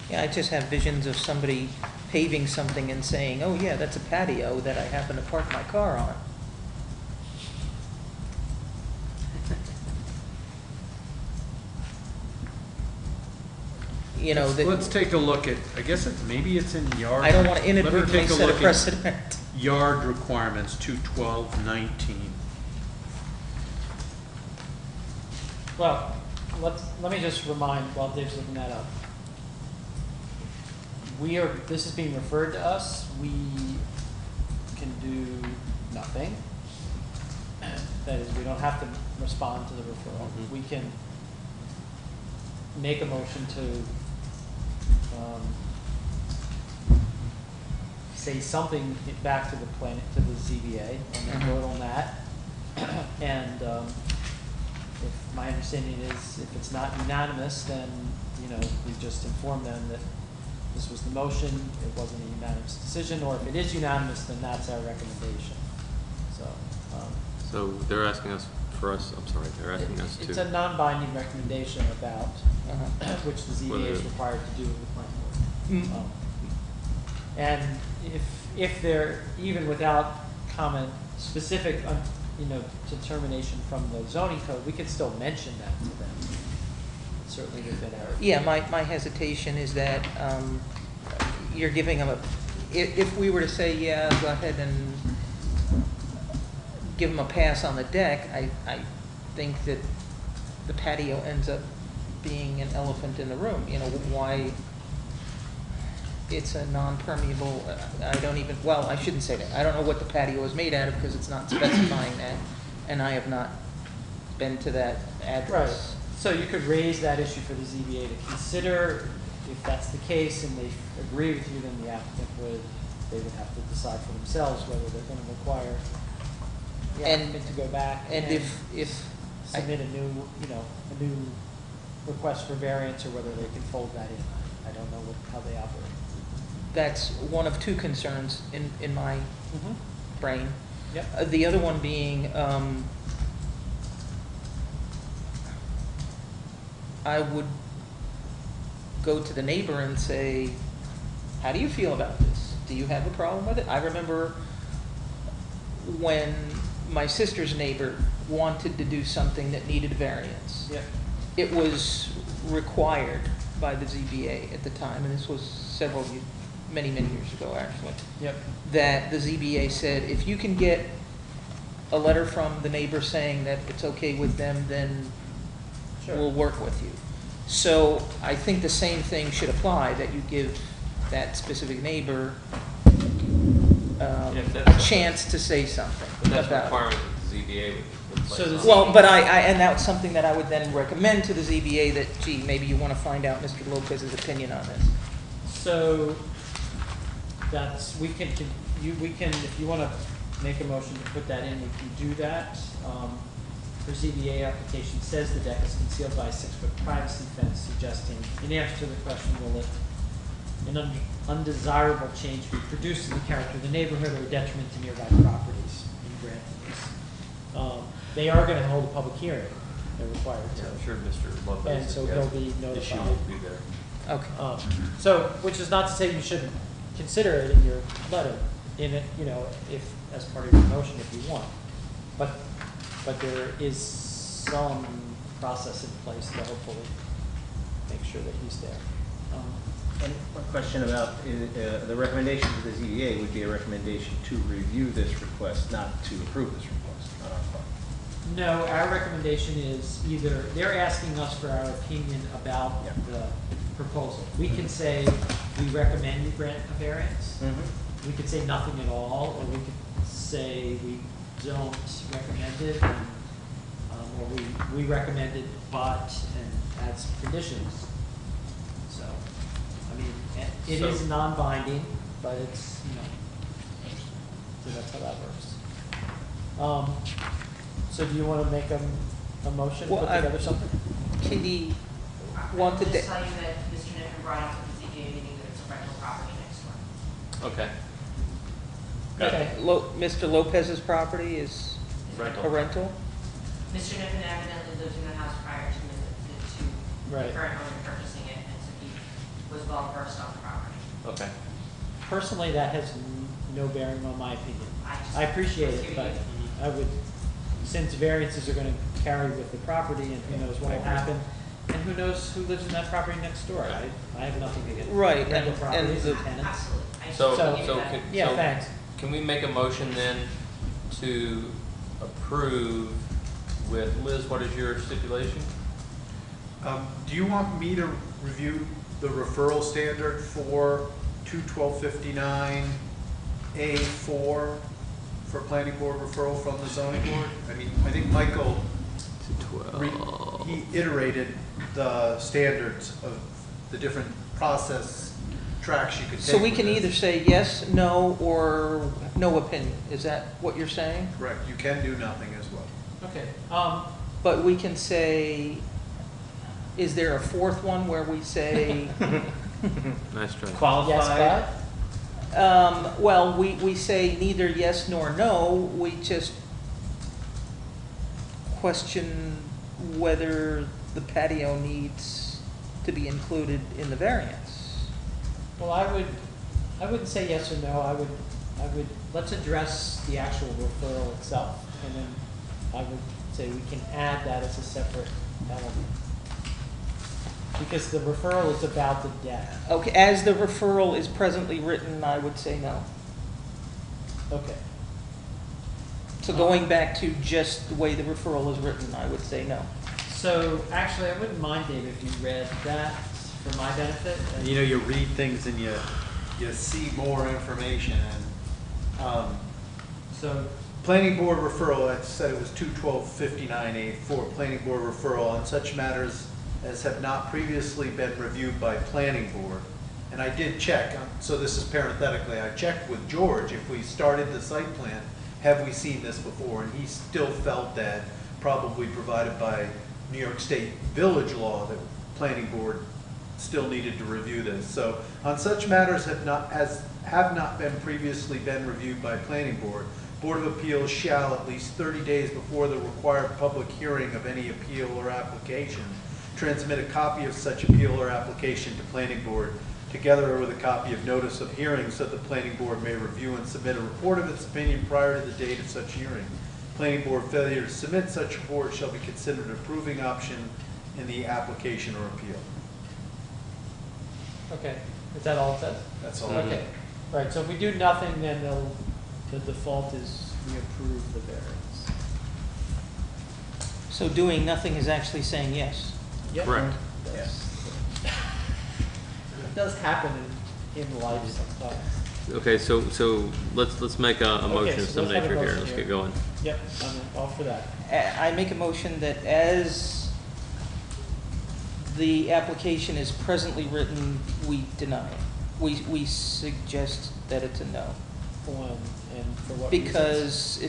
[SPEAKER 5] Yeah, I just have visions of somebody paving something and saying, oh yeah, that's a patio that I happen to park my car on. You know,
[SPEAKER 7] Let's
[SPEAKER 5] that,
[SPEAKER 7] take a look at, I guess maybe it's in yard.
[SPEAKER 5] I don't want to
[SPEAKER 7] Let me
[SPEAKER 5] inadvertently
[SPEAKER 7] take a
[SPEAKER 5] set a
[SPEAKER 7] look at
[SPEAKER 5] precedent.
[SPEAKER 7] Yard requirements, 21219.
[SPEAKER 4] Well, let me just remind, while Dave's looking that up. This is being referred to us, we can do nothing. That is, we don't have to respond to the referral.
[SPEAKER 1] Mhm.
[SPEAKER 4] We can make a motion to, say something back to the to the ZBA, and then vote on that. And, if my understanding is, if it's not unanimous, then, we just inform them that this was the motion, it wasn't a unanimous decision, or if it is unanimous, then that's our recommendation. So,
[SPEAKER 1] So they're asking us, they're asking us
[SPEAKER 4] it's a
[SPEAKER 1] to,
[SPEAKER 4] non-binding recommendation about
[SPEAKER 5] Uh-huh.
[SPEAKER 4] which the ZBA is
[SPEAKER 1] Whether-
[SPEAKER 4] required to do with the planning board.
[SPEAKER 5] Mm.
[SPEAKER 4] And if they're, even without comment, specific, determination from the zoning code, we can still mention that to them. It's certainly within our.
[SPEAKER 5] Yeah, my hesitation is that you're giving them if we were to say, yeah, go ahead and give them a pass on the deck, I think that the patio ends up being an elephant in the room. Why it's a non-permeable, I shouldn't say that. I don't know what the patio is made out of because it's not specifying that, and I have not been to that address.
[SPEAKER 4] So you could raise that issue for the ZBA to consider. If that's the case and they agree with you, then the applicant they would have to decide for themselves whether they're going to require the
[SPEAKER 5] And-
[SPEAKER 4] applicant to go back
[SPEAKER 5] And
[SPEAKER 4] and
[SPEAKER 5] if
[SPEAKER 4] submit a new request for variance, or whether they can fold that in. I don't know how they operate.
[SPEAKER 5] that's one of two concerns in my brain.
[SPEAKER 4] Yep.
[SPEAKER 5] The other one being, I would go to the neighbor and say, how do you feel about this? Do you have a problem with it? I remember when my sister's neighbor wanted to do something that needed variance.
[SPEAKER 4] Yep.
[SPEAKER 5] It was required by the ZBA at the time, and this was many years ago, actually.
[SPEAKER 4] Yep.
[SPEAKER 5] That the ZBA said, if you can get a letter from the neighbor saying that it's okay with them, then
[SPEAKER 4] Sure.
[SPEAKER 5] we'll work with you. So I think the same thing should apply, that you give that specific neighbor
[SPEAKER 1] If
[SPEAKER 5] a
[SPEAKER 1] that's-
[SPEAKER 5] chance to say something
[SPEAKER 1] But that's a
[SPEAKER 5] about it.
[SPEAKER 1] requirement that the ZBA would place
[SPEAKER 4] So the
[SPEAKER 1] on.
[SPEAKER 5] Well, but and that's something that I would then recommend to the ZBA, that, gee, maybe you want to find out Mr. Lopez's opinion on this.
[SPEAKER 4] So that's, we can, if you want to make a motion to put that in, we can do that. For ZBA application says the deck is concealed by a 6-foot privacy fence, suggesting, in answer to the question, will it, an undesirable change be produced in the character of the neighborhood or a detriment to nearby properties in granting this? They are going to hold a public hearing, they're required
[SPEAKER 1] Yeah,
[SPEAKER 4] to.
[SPEAKER 1] I'm sure Mr. Lopez.
[SPEAKER 4] And so he'll be notified.
[SPEAKER 1] Issue will be there.
[SPEAKER 5] Okay.
[SPEAKER 4] So, which is not to say you shouldn't consider it in your letter, in it, you know, if, as part of your motion if you want. But there is some process in place to hopefully make sure that he's there.
[SPEAKER 8] And one question about, the recommendation to the ZBA would be a recommendation to review this request, not to approve this request, not our part.
[SPEAKER 4] No, our recommendation is either, they're asking us for our opinion about
[SPEAKER 8] Yeah.
[SPEAKER 4] the proposal. We can say, we recommend you grant a variance. We could say nothing at all, or we could say we don't recommend it, and, or we recommend it, but, and add some conditions. So, I mean, it is
[SPEAKER 1] So-
[SPEAKER 4] non-binding, but it's, you know, so that's how that works. So do you want to make a motion,
[SPEAKER 5] Well,
[SPEAKER 4] put together something?
[SPEAKER 5] Can he want to,
[SPEAKER 2] I'll just tell you that Mr. Niffen brought up at the ZBA meeting that it's a rental property next door.
[SPEAKER 1] Okay.
[SPEAKER 4] Okay.
[SPEAKER 5] Mr. Lopez's property is
[SPEAKER 1] Rental.
[SPEAKER 5] a rental?
[SPEAKER 2] Mr. Niffen evidently lived in the house prior to the
[SPEAKER 4] Right.
[SPEAKER 2] current owner purchasing it, and so he was well versed on the property.
[SPEAKER 1] Okay.
[SPEAKER 4] Personally, that has no bearing on my opinion.
[SPEAKER 2] just-
[SPEAKER 4] I appreciate
[SPEAKER 2] just
[SPEAKER 4] it,
[SPEAKER 2] giving
[SPEAKER 4] but
[SPEAKER 2] you-
[SPEAKER 4] I would, since variances are gonna carry with the property, and who knows what will happen, and who knows who lives in that property next door, I have nothing against
[SPEAKER 5] Right,
[SPEAKER 4] rental
[SPEAKER 5] and
[SPEAKER 4] properties
[SPEAKER 5] the-
[SPEAKER 4] and tenants.
[SPEAKER 2] Absolutely. I just
[SPEAKER 1] So,
[SPEAKER 2] gave you
[SPEAKER 1] so,
[SPEAKER 2] that.
[SPEAKER 1] can-
[SPEAKER 4] Yeah,
[SPEAKER 1] so
[SPEAKER 4] thanks.
[SPEAKER 1] Can we make a motion then to approve with, Liz, what is your stipulation?
[SPEAKER 7] Do you want me to review the referral standard for 2/1259A4 for planning board referral from the zoning board? I mean, I think Michael, he iterated the standards of the different process tracks you could take.
[SPEAKER 5] So we
[SPEAKER 7] with
[SPEAKER 5] can
[SPEAKER 7] this.
[SPEAKER 5] either say yes, no, or no opinion. Is that what you're saying?
[SPEAKER 7] Correct, you can do nothing as well.
[SPEAKER 4] Okay,
[SPEAKER 5] But we can say, is there a fourth one where we say,
[SPEAKER 1] Nice try.
[SPEAKER 4] yes,
[SPEAKER 8] Qualified?
[SPEAKER 4] but,
[SPEAKER 5] well, we say neither yes nor no, we just question whether the patio needs to be included in the variance.
[SPEAKER 4] well, I wouldn't say yes or no, I would, let's address the actual referral itself, and then I would say we can add that as a separate element. Because the referral is about the deck.
[SPEAKER 5] Okay, as the referral is presently written, I would say no.
[SPEAKER 4] Okay.
[SPEAKER 5] So going back to just the way the referral is written, I would say no.
[SPEAKER 4] So, actually, I wouldn't mind, Dave, if you read that for my benefit.
[SPEAKER 7] And you know, you read things and you see more information, and,
[SPEAKER 4] So,
[SPEAKER 7] planning board referral, I said it was 2/1259A4, planning board referral on such matters as have not previously been reviewed by planning board. And I did check, so this is parenthetically, I checked with George, if we started the site plan, have we seen this before? And he still felt that, probably provided by New York State village law, that planning board still needed to review this. So on such matters have not been previously been reviewed by planning board, Board of Appeals shall, at least 30 days before the required public hearing of any appeal or application, transmit a copy of such appeal or application to planning board, together with a copy of notice of hearing, so the planning board may review and submit a report of its opinion prior to the date of such hearing. Planning board failure to submit such report shall be considered an approving option in the application or appeal.
[SPEAKER 4] okay, is that all it says?
[SPEAKER 7] That's all.
[SPEAKER 4] Okay, right, so if we do nothing, then the default is we approve the variance.
[SPEAKER 5] So doing nothing is actually saying yes.
[SPEAKER 4] Yep.
[SPEAKER 1] Correct.
[SPEAKER 8] Yes.
[SPEAKER 4] It does happen in life sometimes.
[SPEAKER 1] Okay, so let's make a motion of
[SPEAKER 4] so
[SPEAKER 1] some
[SPEAKER 4] let's have a
[SPEAKER 1] nature here.
[SPEAKER 4] motion
[SPEAKER 1] Let's
[SPEAKER 4] here.
[SPEAKER 1] get going.
[SPEAKER 4] Yep, I'm all for that.
[SPEAKER 5] I make a motion that as the application is presently written, we deny it. We suggest that it's a no.
[SPEAKER 4] One, and for what reasons?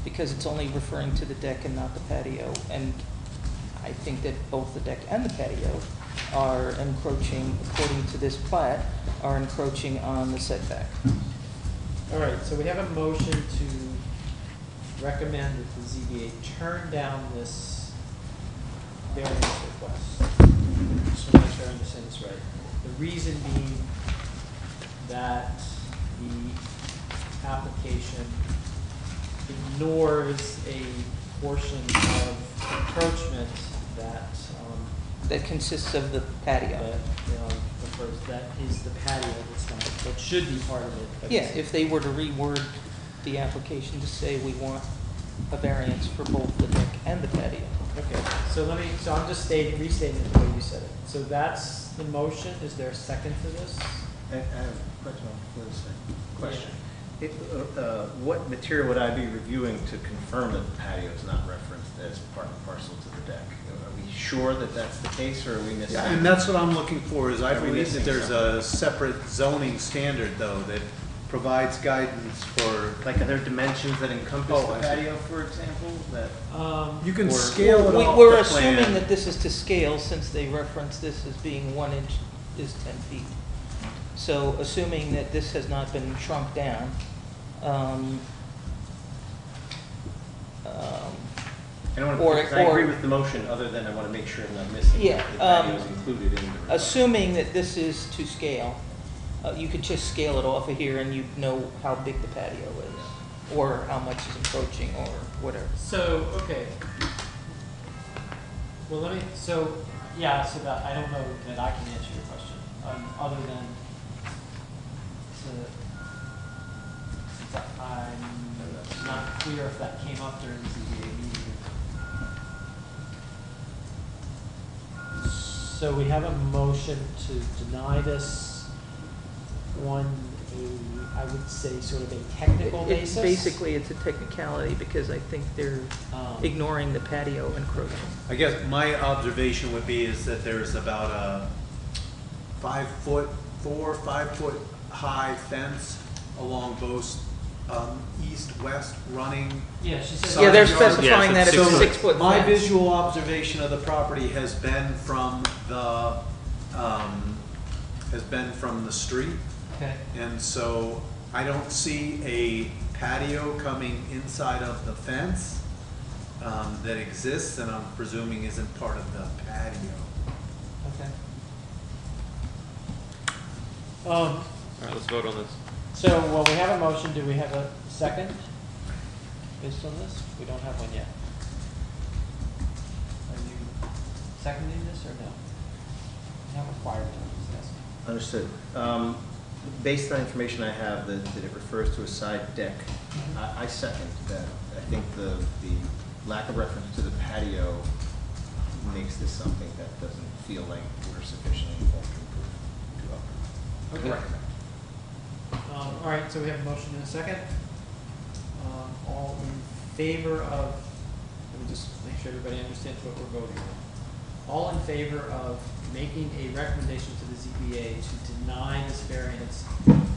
[SPEAKER 5] Because it's only referring to the deck and not the patio. And I think that both the deck and the patio are encroaching, according to this plat, are encroaching on the setback.
[SPEAKER 4] All right, so we have a motion to recommend that the ZBA turn down this variance request. Just to make sure I understand this right. The reason being that the application ignores a portion of encroachment that,
[SPEAKER 5] That consists of the patio.
[SPEAKER 4] refers, that is the patio that's not, that should be part of it. but
[SPEAKER 5] Yeah,
[SPEAKER 4] it's-
[SPEAKER 5] if they were to reword the application to say we want a variance for both the deck and the patio.
[SPEAKER 4] Okay, so I'm just restating it the way you said it. So that's the motion. Is there a second to this?
[SPEAKER 8] I have a question. Question. What material would I be reviewing to confirm that the patio is not referenced as part and parcel to the deck? Are we sure that that's the case, or are we missing?
[SPEAKER 7] Yeah, and that's what I'm looking for, is I
[SPEAKER 8] Are we
[SPEAKER 7] believe that
[SPEAKER 8] missing
[SPEAKER 7] there's a separate zoning standard, though, that provides guidance for,
[SPEAKER 8] Like, are there dimensions that encompass
[SPEAKER 7] Oh,
[SPEAKER 8] the
[SPEAKER 7] I see.
[SPEAKER 8] patio, for example, that?
[SPEAKER 7] you can
[SPEAKER 8] Or-
[SPEAKER 7] scale it off
[SPEAKER 5] We're
[SPEAKER 7] the
[SPEAKER 5] assuming
[SPEAKER 7] plan.
[SPEAKER 5] that this is to scale, since they reference this as being 1 inch is 10 feet. So assuming that this has not been shrunk down,
[SPEAKER 8] I don't
[SPEAKER 5] Or-
[SPEAKER 8] want to, I agree
[SPEAKER 5] or-
[SPEAKER 8] with the motion, other than I want to make sure I'm not missing.
[SPEAKER 5] Yeah,
[SPEAKER 8] that the patio is included in the request.
[SPEAKER 5] assuming that this is to scale, you could just scale it off of here and you'd know how big the patio is, or how much is encroaching, or whatever.
[SPEAKER 4] So, okay. Well, so that, I don't know that I can answer your question, other than I'm not clear if that came up during the ZBA meeting. So we have a motion to deny this on I would say, sort of a technical basis.
[SPEAKER 5] Basically, it's a technicality, because I think they're ignoring the patio encroaching.
[SPEAKER 7] I guess my observation would be is that there's about a 5 foot high fence along both east-west running.
[SPEAKER 4] Yeah, she said.
[SPEAKER 5] Yeah, they're
[SPEAKER 7] Side yard.
[SPEAKER 5] specifying that it's
[SPEAKER 1] Yeah,
[SPEAKER 5] a
[SPEAKER 1] so
[SPEAKER 5] 6 foot
[SPEAKER 7] My
[SPEAKER 5] fence.
[SPEAKER 7] visual observation of the property has been from the street.
[SPEAKER 4] Okay.
[SPEAKER 7] And so I don't see a patio coming inside of the fence that exists, and I'm presuming isn't part of the patio.
[SPEAKER 4] Okay.
[SPEAKER 1] All right, let's vote on this.
[SPEAKER 4] So, well, we have a motion. Do we have a second based on this? We don't have one yet. Are you seconding this or no? You're not required to, yes.
[SPEAKER 8] Understood. Based on information I have that it refers to a side deck, I second that. I think the lack of reference to the patio makes this something that doesn't feel like we're sufficiently informed to
[SPEAKER 4] Okay.
[SPEAKER 8] recommend.
[SPEAKER 4] All right, so we have a motion and a second. All in favor of, let me just make sure everybody understands what we're voting on. All in favor of making a recommendation to the ZBA to deny this variance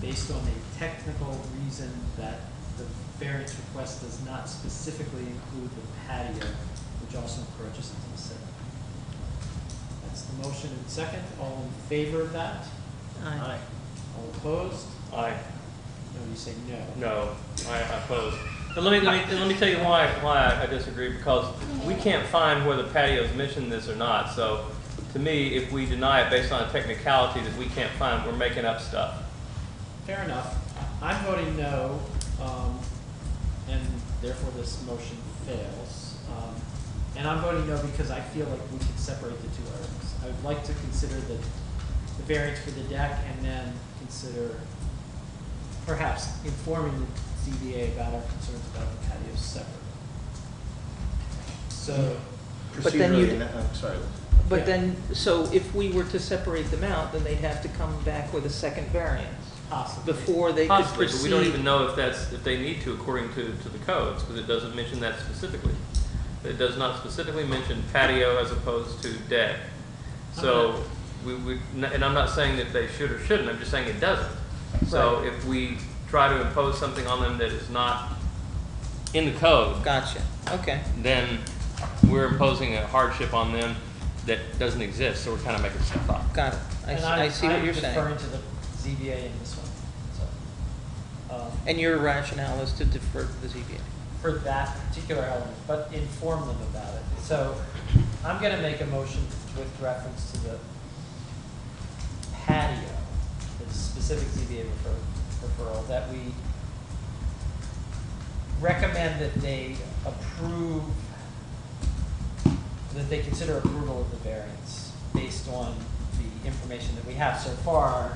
[SPEAKER 4] based on a technical reason that the variance request does not specifically include the patio, which also encroaches into the setback. That's the motion and second. All in favor of that?
[SPEAKER 5] Aye.
[SPEAKER 4] All opposed?
[SPEAKER 1] Aye.
[SPEAKER 4] No, you say no.
[SPEAKER 1] No, I oppose. And let me tell you why I disagree, because we can't find whether patios mention this or not. So to me, if we deny it based on a technicality that we can't find, we're making up stuff.
[SPEAKER 4] Fair enough. I'm voting no, and therefore this motion fails. And I'm voting no because I feel like we can separate the two items. I would like to consider the variance for the deck, and then consider perhaps informing the ZBA about our concerns about the patio separately. So
[SPEAKER 5] But then you-
[SPEAKER 8] Procedurally, I'm sorry.
[SPEAKER 5] But
[SPEAKER 4] Yeah.
[SPEAKER 5] then, so if we were to separate them out, then they'd have to come back with a second variance
[SPEAKER 4] Possibly.
[SPEAKER 5] before they could
[SPEAKER 1] Possibly,
[SPEAKER 5] proceed.
[SPEAKER 1] but we don't even know if they need to according to the codes, because it doesn't mention that specifically. It does not specifically mention patio as opposed to deck. So, and I'm not saying that they should or shouldn't, I'm just saying it doesn't. So
[SPEAKER 5] Right.
[SPEAKER 1] if we try to impose something on them that is not in the code,
[SPEAKER 5] Gotcha, okay.
[SPEAKER 1] then we're imposing a hardship on them that doesn't exist, so we're kind of making stuff up.
[SPEAKER 5] Got it. I see what you're
[SPEAKER 4] I'm
[SPEAKER 5] saying.
[SPEAKER 4] deferring to the ZBA in this one, so.
[SPEAKER 5] And your rationale is to defer to the ZBA.
[SPEAKER 4] For that particular element, but inform them about it. So I'm gonna make a motion with reference to the patio, the specific ZBA referral, that we recommend that they approve, that they consider approval of the variance based on the information that we have so far.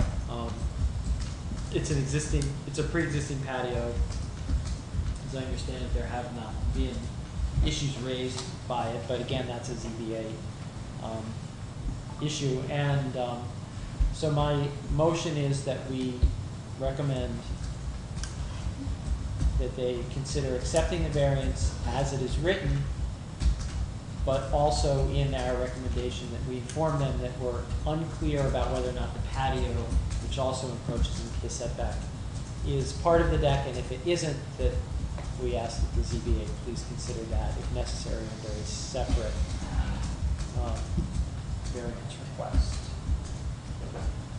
[SPEAKER 4] It's a pre-existing patio. As I understand it, there have not been issues raised by it, but again, that's a ZBA issue. And so my motion is that we recommend that they consider accepting the variance as it is written, but also in our recommendation that we inform them that we're unclear about whether or not the patio, which also encroaches into the setback, is part of the deck, and if it isn't, that we ask that the ZBA please consider that if necessary under a separate variance request.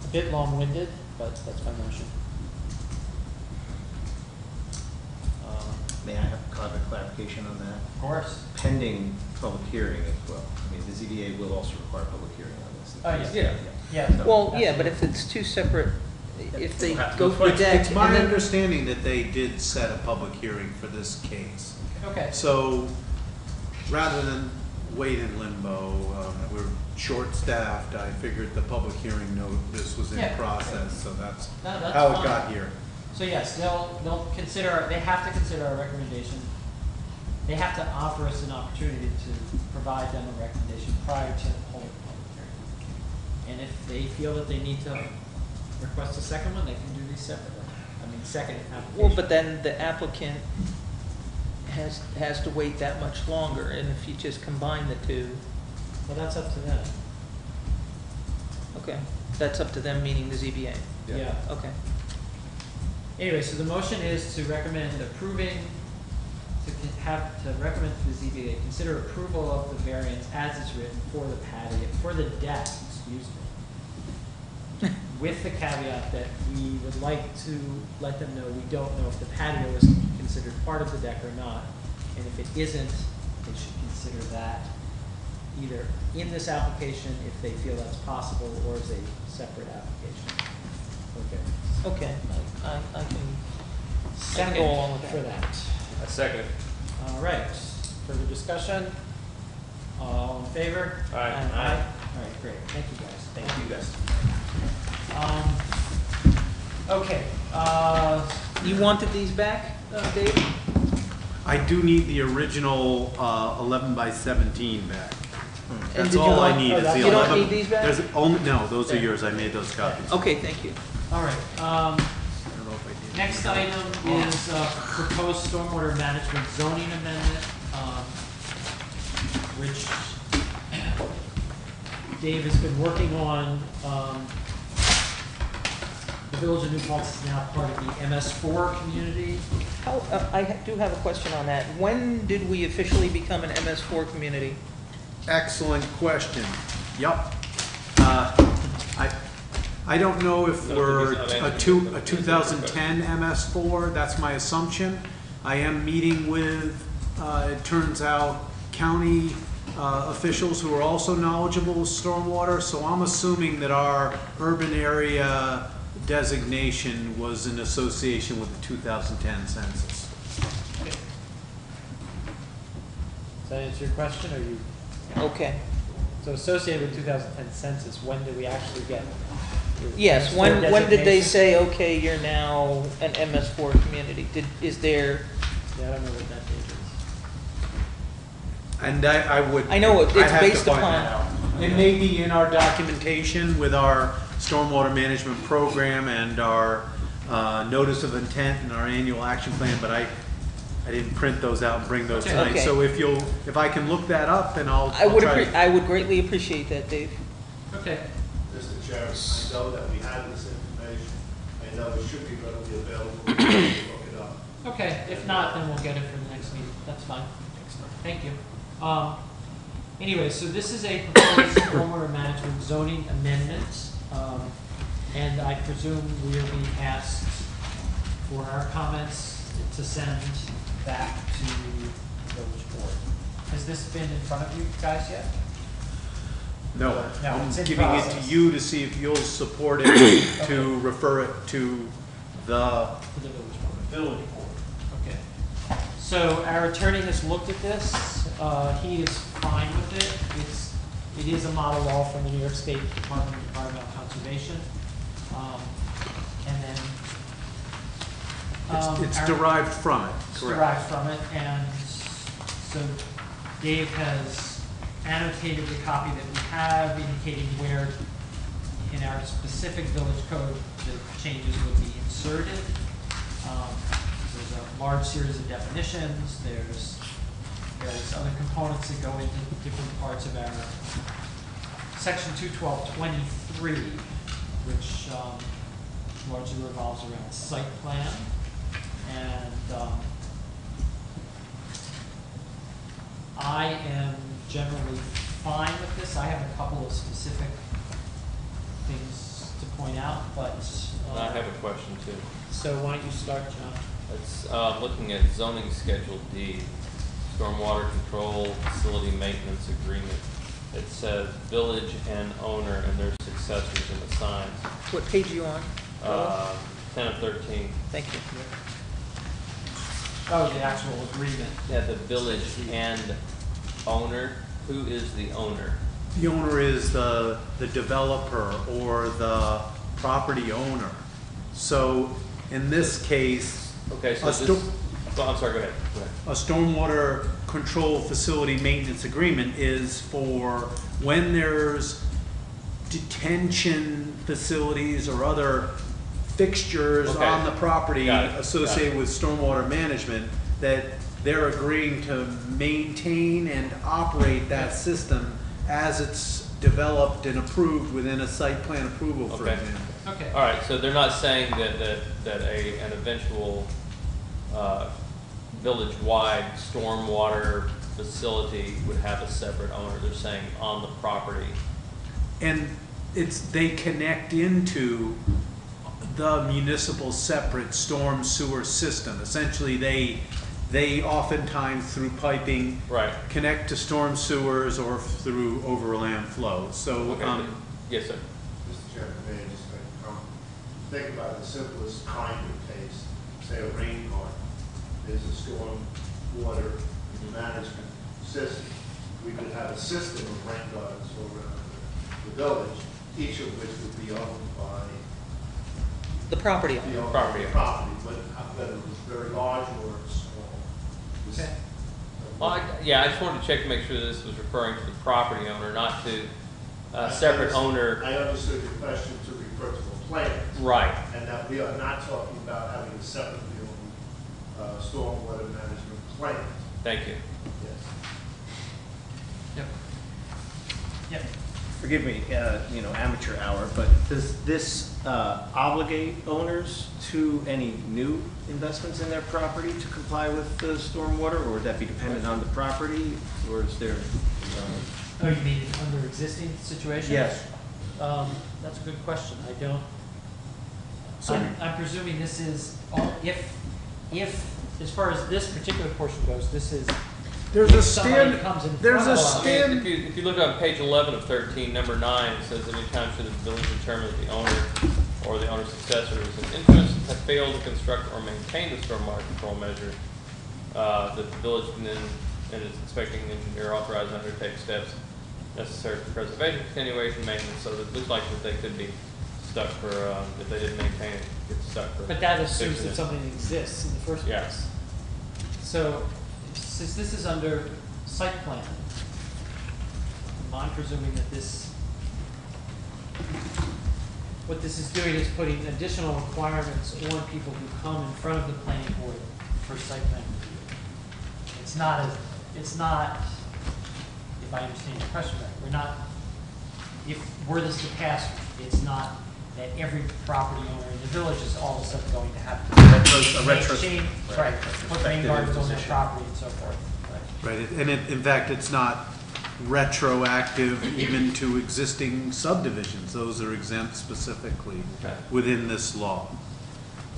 [SPEAKER 4] A bit long-winded, but that's my motion.
[SPEAKER 8] May I have clarification on that?
[SPEAKER 4] Of course.
[SPEAKER 8] Pending public hearing as well. I mean, the ZBA will also require public hearing on this.
[SPEAKER 4] Oh, yeah.
[SPEAKER 1] Yeah.
[SPEAKER 4] Yeah.
[SPEAKER 5] Well, yeah, but if it's two separate, if they
[SPEAKER 8] We'll have to
[SPEAKER 5] go
[SPEAKER 8] go
[SPEAKER 5] for the
[SPEAKER 8] first.
[SPEAKER 5] deck
[SPEAKER 7] It's
[SPEAKER 5] and
[SPEAKER 7] my
[SPEAKER 5] then.
[SPEAKER 7] understanding that they did set a public hearing for this case.
[SPEAKER 4] Okay.
[SPEAKER 7] So, rather than wait in limbo, we're short-staffed, I figured the public hearing notice was in
[SPEAKER 4] Yeah.
[SPEAKER 7] process, so that's
[SPEAKER 4] No, that's
[SPEAKER 7] how it
[SPEAKER 4] fine.
[SPEAKER 7] got here.
[SPEAKER 4] So yes, they'll consider, they have to consider our recommendation. They have to offer us an opportunity to provide them a recommendation prior to holding a public hearing. And if they feel that they need to request a second one, they can do these separately. I mean, second application.
[SPEAKER 5] Well, but then the applicant has to wait that much longer, and if you just combine the two,
[SPEAKER 4] Well, that's up to them.
[SPEAKER 5] okay, that's up to them, meaning the ZBA.
[SPEAKER 4] Yeah.
[SPEAKER 5] Okay.
[SPEAKER 4] Anyway, so the motion is to recommend approving, to recommend to the ZBA, consider approval of the variance as it's written for the patio, for the deck, excuse me. With the caveat that we would like to let them know we don't know if the patio is considered part of the deck or not. And if it isn't, they should consider that either in this application, if they feel that's possible, or as a separate application. Okay.
[SPEAKER 5] Okay, I can
[SPEAKER 4] Second
[SPEAKER 5] go along with
[SPEAKER 4] for
[SPEAKER 5] that.
[SPEAKER 4] that.
[SPEAKER 1] A second.
[SPEAKER 4] All right, further discussion? All in favor?
[SPEAKER 1] All right.
[SPEAKER 4] Aye. All right, great, thank you guys.
[SPEAKER 8] Thank you, guys.
[SPEAKER 4] Okay,
[SPEAKER 5] You wanted these back, Dave?
[SPEAKER 7] I do need the original 11 by 17 back.
[SPEAKER 5] And
[SPEAKER 7] That's
[SPEAKER 5] did you
[SPEAKER 7] all I
[SPEAKER 5] want-
[SPEAKER 7] need.
[SPEAKER 4] oh,
[SPEAKER 7] is
[SPEAKER 4] that's-
[SPEAKER 7] the
[SPEAKER 5] You don't
[SPEAKER 7] 11
[SPEAKER 5] need these back?
[SPEAKER 7] There's only, no, those are
[SPEAKER 4] Okay.
[SPEAKER 7] yours, I made those copies.
[SPEAKER 5] Okay, thank you.
[SPEAKER 4] all right,
[SPEAKER 7] I don't know if I did.
[SPEAKER 4] next item is proposed stormwater management zoning amendment, which Dave has been working on. The Village of New Paltz is now part of the MS4 community.
[SPEAKER 5] How, do have a question on that. When did we officially become an MS4 community?
[SPEAKER 7] Excellent question. Yup. I don't know if
[SPEAKER 1] No,
[SPEAKER 7] we're
[SPEAKER 1] because it's not
[SPEAKER 7] a 2010 MS4, that's my assumption. I am meeting with, it turns out, county officials who are also knowledgeable with stormwater, so I'm assuming that our urban area designation was in association with the 2010 census.
[SPEAKER 4] Does that answer your question, or you,
[SPEAKER 5] Okay.
[SPEAKER 4] so associated with 2010 census, when did we actually get?
[SPEAKER 5] Yes,
[SPEAKER 4] MS4
[SPEAKER 5] when did they
[SPEAKER 4] designation?
[SPEAKER 5] say, okay, you're now an MS4 community? Is there,
[SPEAKER 4] Yeah, I don't know what that date
[SPEAKER 7] And I would.
[SPEAKER 5] I know it's
[SPEAKER 7] I have to
[SPEAKER 5] based
[SPEAKER 7] find
[SPEAKER 5] upon-
[SPEAKER 7] that out. It may be in our documentation with our stormwater management program and our notice of intent and our annual action plan, but I didn't print those out and bring those
[SPEAKER 4] Okay.
[SPEAKER 7] tonight.
[SPEAKER 5] Okay.
[SPEAKER 7] So if I can look that up, and I'll
[SPEAKER 5] I would,
[SPEAKER 7] try to.
[SPEAKER 5] I would greatly appreciate that, Dave.
[SPEAKER 4] Okay.
[SPEAKER 6] Mr. Chairman, I know that we have this information. I know it should be readily available. We can look it up.
[SPEAKER 4] Okay, if not, then we'll get it for the next meeting. That's fine. Thank you. Anyway, so this is a proposed stormwater management zoning amendment. And I presume we'll be asked for our comments to send back to the village board. Has this been in front of you guys yet?
[SPEAKER 7] No,
[SPEAKER 4] No,
[SPEAKER 7] I'm
[SPEAKER 4] it's in
[SPEAKER 7] giving it
[SPEAKER 4] process.
[SPEAKER 7] to you to see if you'll support it, to refer it to the
[SPEAKER 4] To the village board.
[SPEAKER 7] village board.
[SPEAKER 4] Okay. So our attorney has looked at this. He is fine with it. It is a model law from the New York State Department of Environmental Conservation. And then.
[SPEAKER 7] It's
[SPEAKER 4] our-
[SPEAKER 7] derived from it,
[SPEAKER 4] It's
[SPEAKER 7] correct?
[SPEAKER 4] derived from it, and so Dave has annotated the copy that we have, indicating where in our specific village code the changes would be inserted. There's a large series of definitions, there's various other components that go into different parts of our section 212.23, which largely revolves around site plan. And I am generally fine with this. I have a couple of specific things to point out, but.
[SPEAKER 1] I have a question too.
[SPEAKER 4] So why don't you start, John?
[SPEAKER 1] It's looking at zoning schedule D, stormwater control facility maintenance agreement. It says village and owner and their successors in the signs.
[SPEAKER 5] What page are you on?
[SPEAKER 1] 10 of 13.
[SPEAKER 5] Thank you.
[SPEAKER 4] Oh, the actual agreement.
[SPEAKER 1] Yeah, the village and owner. Who is the owner?
[SPEAKER 7] The owner is the developer or the property owner. So in this case,
[SPEAKER 1] Okay, so
[SPEAKER 7] A
[SPEAKER 1] this.
[SPEAKER 7] sto-
[SPEAKER 1] Oh, I'm sorry. Go ahead. Go ahead.
[SPEAKER 7] a stormwater control facility maintenance agreement is for when there's detention facilities or other fixtures
[SPEAKER 1] Okay.
[SPEAKER 7] on the property
[SPEAKER 1] Got it.
[SPEAKER 7] associated with stormwater management, that they're agreeing to maintain and operate that system as it's developed and approved within a site plan approval, for
[SPEAKER 1] Okay.
[SPEAKER 7] example.
[SPEAKER 4] Okay.
[SPEAKER 1] All right, so they're not saying that an eventual village-wide stormwater facility would have a separate owner. They're saying on the property.
[SPEAKER 7] And they connect into the municipal separate storm sewer system. Essentially, they oftentimes through piping
[SPEAKER 1] Right.
[SPEAKER 7] connect to storm sewers or through overland flows. So,
[SPEAKER 1] Okay. Yes, sir.
[SPEAKER 6] Mr. Chairman, may I just make a comment? Think about the simplest kind of case, say a rain garden. There's a storm water management system. We could have a system of rain gardens around the village, each of which would be owned by
[SPEAKER 5] The property
[SPEAKER 6] the
[SPEAKER 5] owner.
[SPEAKER 6] owner of
[SPEAKER 1] Property
[SPEAKER 6] the
[SPEAKER 1] owner.
[SPEAKER 6] property, but whether it was very large or small. This-
[SPEAKER 4] Okay.
[SPEAKER 1] Well, yeah, I just wanted to check to make sure this was referring to the property owner, not to a separate owner.
[SPEAKER 6] I understood your question to refer to the plan.
[SPEAKER 1] Right.
[SPEAKER 6] And that we are not talking about having a separately owned stormwater management plan.
[SPEAKER 1] Thank you.
[SPEAKER 6] Yes.
[SPEAKER 4] Yep. Yep.
[SPEAKER 8] Forgive me, amateur hour, but does this obligate owners to any new investments in their property to comply with the stormwater, or would that be dependent on the property, or is there?
[SPEAKER 4] Oh, you mean under existing situations?
[SPEAKER 8] Yes.
[SPEAKER 4] That's a good question. I don't.
[SPEAKER 7] So-
[SPEAKER 4] I'm presuming this is, if, as far as this particular portion goes, this is.
[SPEAKER 7] There's a
[SPEAKER 4] if somebody
[SPEAKER 7] stand,
[SPEAKER 4] comes in
[SPEAKER 7] there's
[SPEAKER 4] front
[SPEAKER 7] a
[SPEAKER 4] of us-
[SPEAKER 7] stand.
[SPEAKER 1] If you look on page 11 of 13, number 9, it says any time should the village determine that the owner or the owner's successor is in interest have failed to construct or maintain the stormwater control measure, that the village can then, and its inspecting engineer authorized to undertake steps necessary for preservation, continuation, maintenance, so that it looks like that they could be stuck for, if they didn't maintain it, get stuck for.
[SPEAKER 4] But that assumes
[SPEAKER 1] fixing
[SPEAKER 4] that
[SPEAKER 1] it.
[SPEAKER 4] something exists in the first place.
[SPEAKER 1] Yes.
[SPEAKER 4] So, since this is under site plan, I'm presuming that what this is doing is putting additional requirements on people who come in front of the planning board for site plan review. It's not, if I understand your question right, were this to pass, it's not that every property owner in the village is all of a sudden going to have to change, right, put rain gardens on their property and so forth.
[SPEAKER 7] Right, and in fact, it's not retroactive even to existing subdivisions. Those are exempt specifically within this law.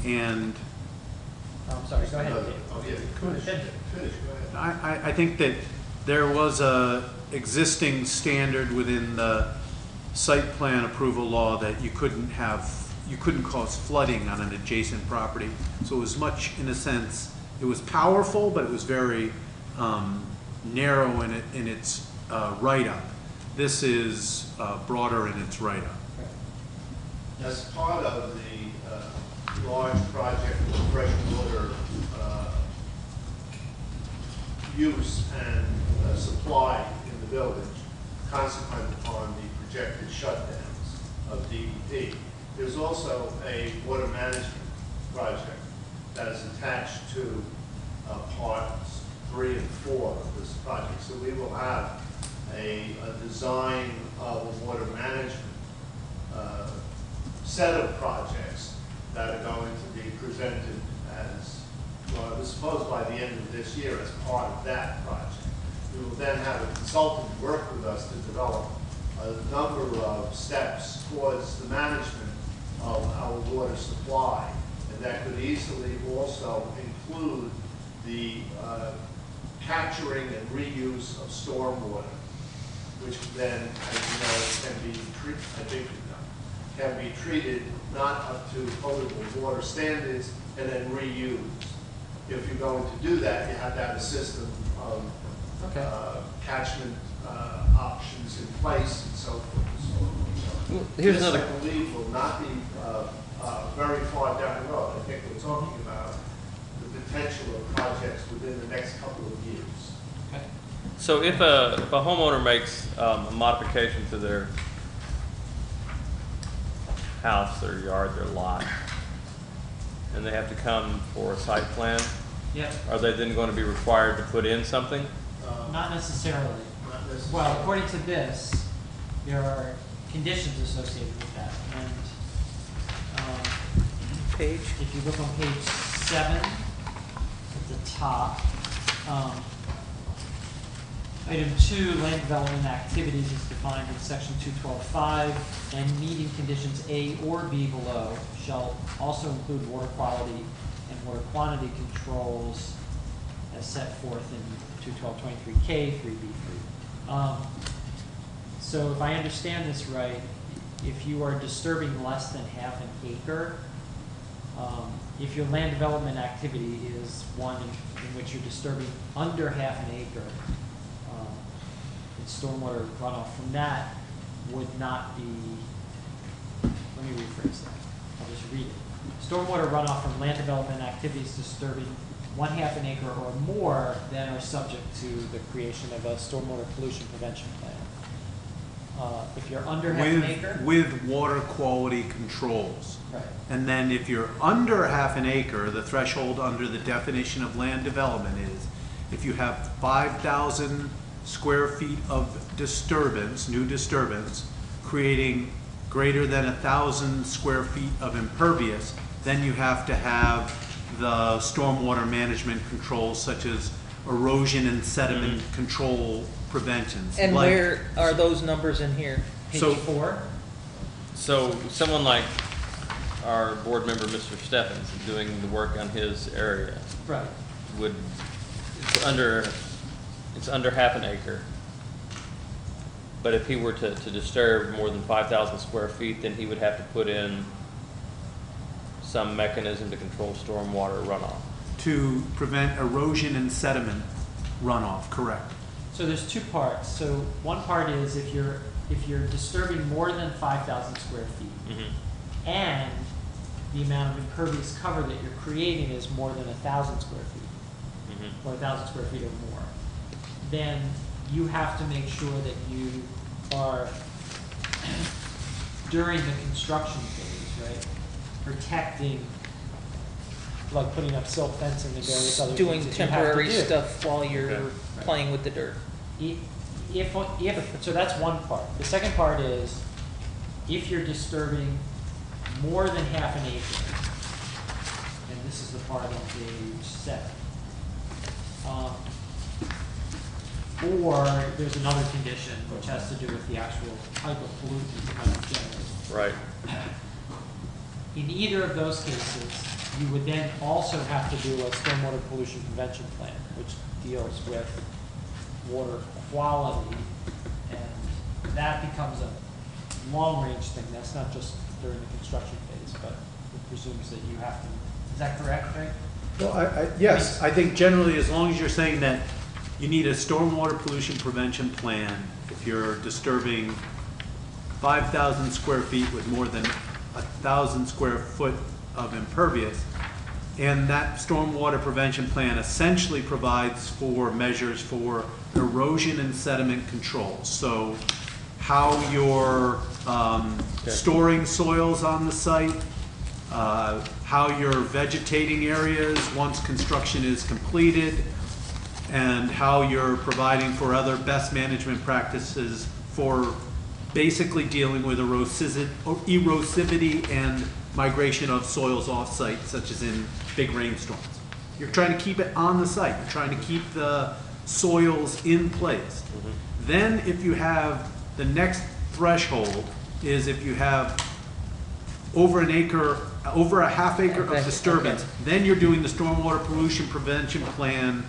[SPEAKER 7] And
[SPEAKER 4] I'm sorry, go ahead, Dave.
[SPEAKER 6] Oh, yeah, finish, go ahead.
[SPEAKER 7] I think that there was a existing standard within the site plan approval law that you couldn't cause flooding on an adjacent property. So it was much, in a sense, it was powerful, but it was very narrow in its write-up. This is broader in its write-up.
[SPEAKER 6] As part of the large project of freshwater use and supply in the village, consequent upon the projected shutdowns of DEP, there's also a water management project that is attached to parts 3 and 4 of this project. So we will have a design of a water management set of projects that are going to be presented as, well, I suppose by the end of this year as part of that project. We will then have a consultant work with us to develop a number of steps towards the management of our water supply. And that could easily also include the capturing and reuse of stormwater, which then, as you know, can be treated not up to potable water standards and then reused. If you're going to do that, you have to have a system of catchment options in place and so forth and so on.
[SPEAKER 1] Here's
[SPEAKER 6] This,
[SPEAKER 1] another.
[SPEAKER 6] I believe, will not be very far down the road. I think we're talking about the potential of projects within the next couple of years.
[SPEAKER 4] Okay.
[SPEAKER 1] So if a homeowner makes a modification to their house, their yard, their lot, and they have to come for a site plan,
[SPEAKER 4] Yep.
[SPEAKER 1] are they then going to be required to put in something?
[SPEAKER 4] Not necessarily.
[SPEAKER 6] Not necessarily.
[SPEAKER 4] Well, according to this, there are conditions associated with that. And
[SPEAKER 5] Page?
[SPEAKER 4] if you look on page 7 at the top, item 2, land development activities is defined in section 212.5, and meeting conditions A or B below shall also include water quality and water quantity controls as set forth in 212.23K, 3B3. So if I understand this right, if you are disturbing less than half an acre, if your land development activity is one in which you're disturbing under half an acre, stormwater runoff from that would not be, let me rephrase that, I'll just read it. Stormwater runoff from land development activities disturbing 1/2 an acre or more then are subject to the creation of a stormwater pollution prevention plan. If you're under half an acre.
[SPEAKER 7] With water quality controls.
[SPEAKER 4] Right.
[SPEAKER 7] And then if you're under half an acre, the threshold under the definition of land development is if you have 5,000 square feet of disturbance, new disturbance, creating greater than 1,000 square feet of impervious, then you have to have the stormwater management controls such as erosion and sediment control preventions.
[SPEAKER 5] And
[SPEAKER 7] like-
[SPEAKER 5] where are those numbers in here?
[SPEAKER 4] Page
[SPEAKER 7] So-
[SPEAKER 4] 4.
[SPEAKER 1] So someone like our board member, Mr. Steffens, doing the work on his area
[SPEAKER 4] Right.
[SPEAKER 1] would, it's under half an acre. But if he were to disturb more than 5,000 square feet, then he would have to put in some mechanism to control stormwater runoff.
[SPEAKER 7] To prevent erosion and sediment runoff, correct.
[SPEAKER 4] So there's two parts. So one part is if you're disturbing more than 5,000 square feet, and the amount of impervious cover that you're creating is more than 1,000 square feet, or 1,000 square feet or more, then you have to make sure that you are, during the construction phase, right, protecting, like putting up silt fencing and various other
[SPEAKER 5] Doing
[SPEAKER 4] things that you have to
[SPEAKER 5] temporary
[SPEAKER 4] do.
[SPEAKER 5] stuff while you're
[SPEAKER 8] Okay.
[SPEAKER 5] playing with the dirt.
[SPEAKER 4] So that's one part. The second part is, if you're disturbing more than half an acre, and this is the part on page 7. Or there's another condition which has to do with the actual type of pollutant that might be generated.
[SPEAKER 1] Right.
[SPEAKER 4] In either of those cases, you would then also have to do a stormwater pollution prevention plan, which deals with water quality, and that becomes a long-range thing. That's not just during the construction phase, but it presumes that you have to, is that correct, Craig?
[SPEAKER 7] Well, yes, I think generally, as long as you're saying that you need a stormwater pollution prevention plan, if you're disturbing 5,000 square feet with more than 1,000 square foot of impervious, and that stormwater prevention plan essentially provides for measures for erosion and sediment control. So how you're storing soils on the site, how you're vegetating areas once construction is completed, and how you're providing for other best management practices for basically dealing with erosivity and migration of soils off-site, such as in big rainstorms. You're trying to keep it on the site. You're trying to keep the soils in place. Then if you have, the next threshold is if you have over an acre, over a half acre of disturbance, then you're doing the stormwater pollution prevention plan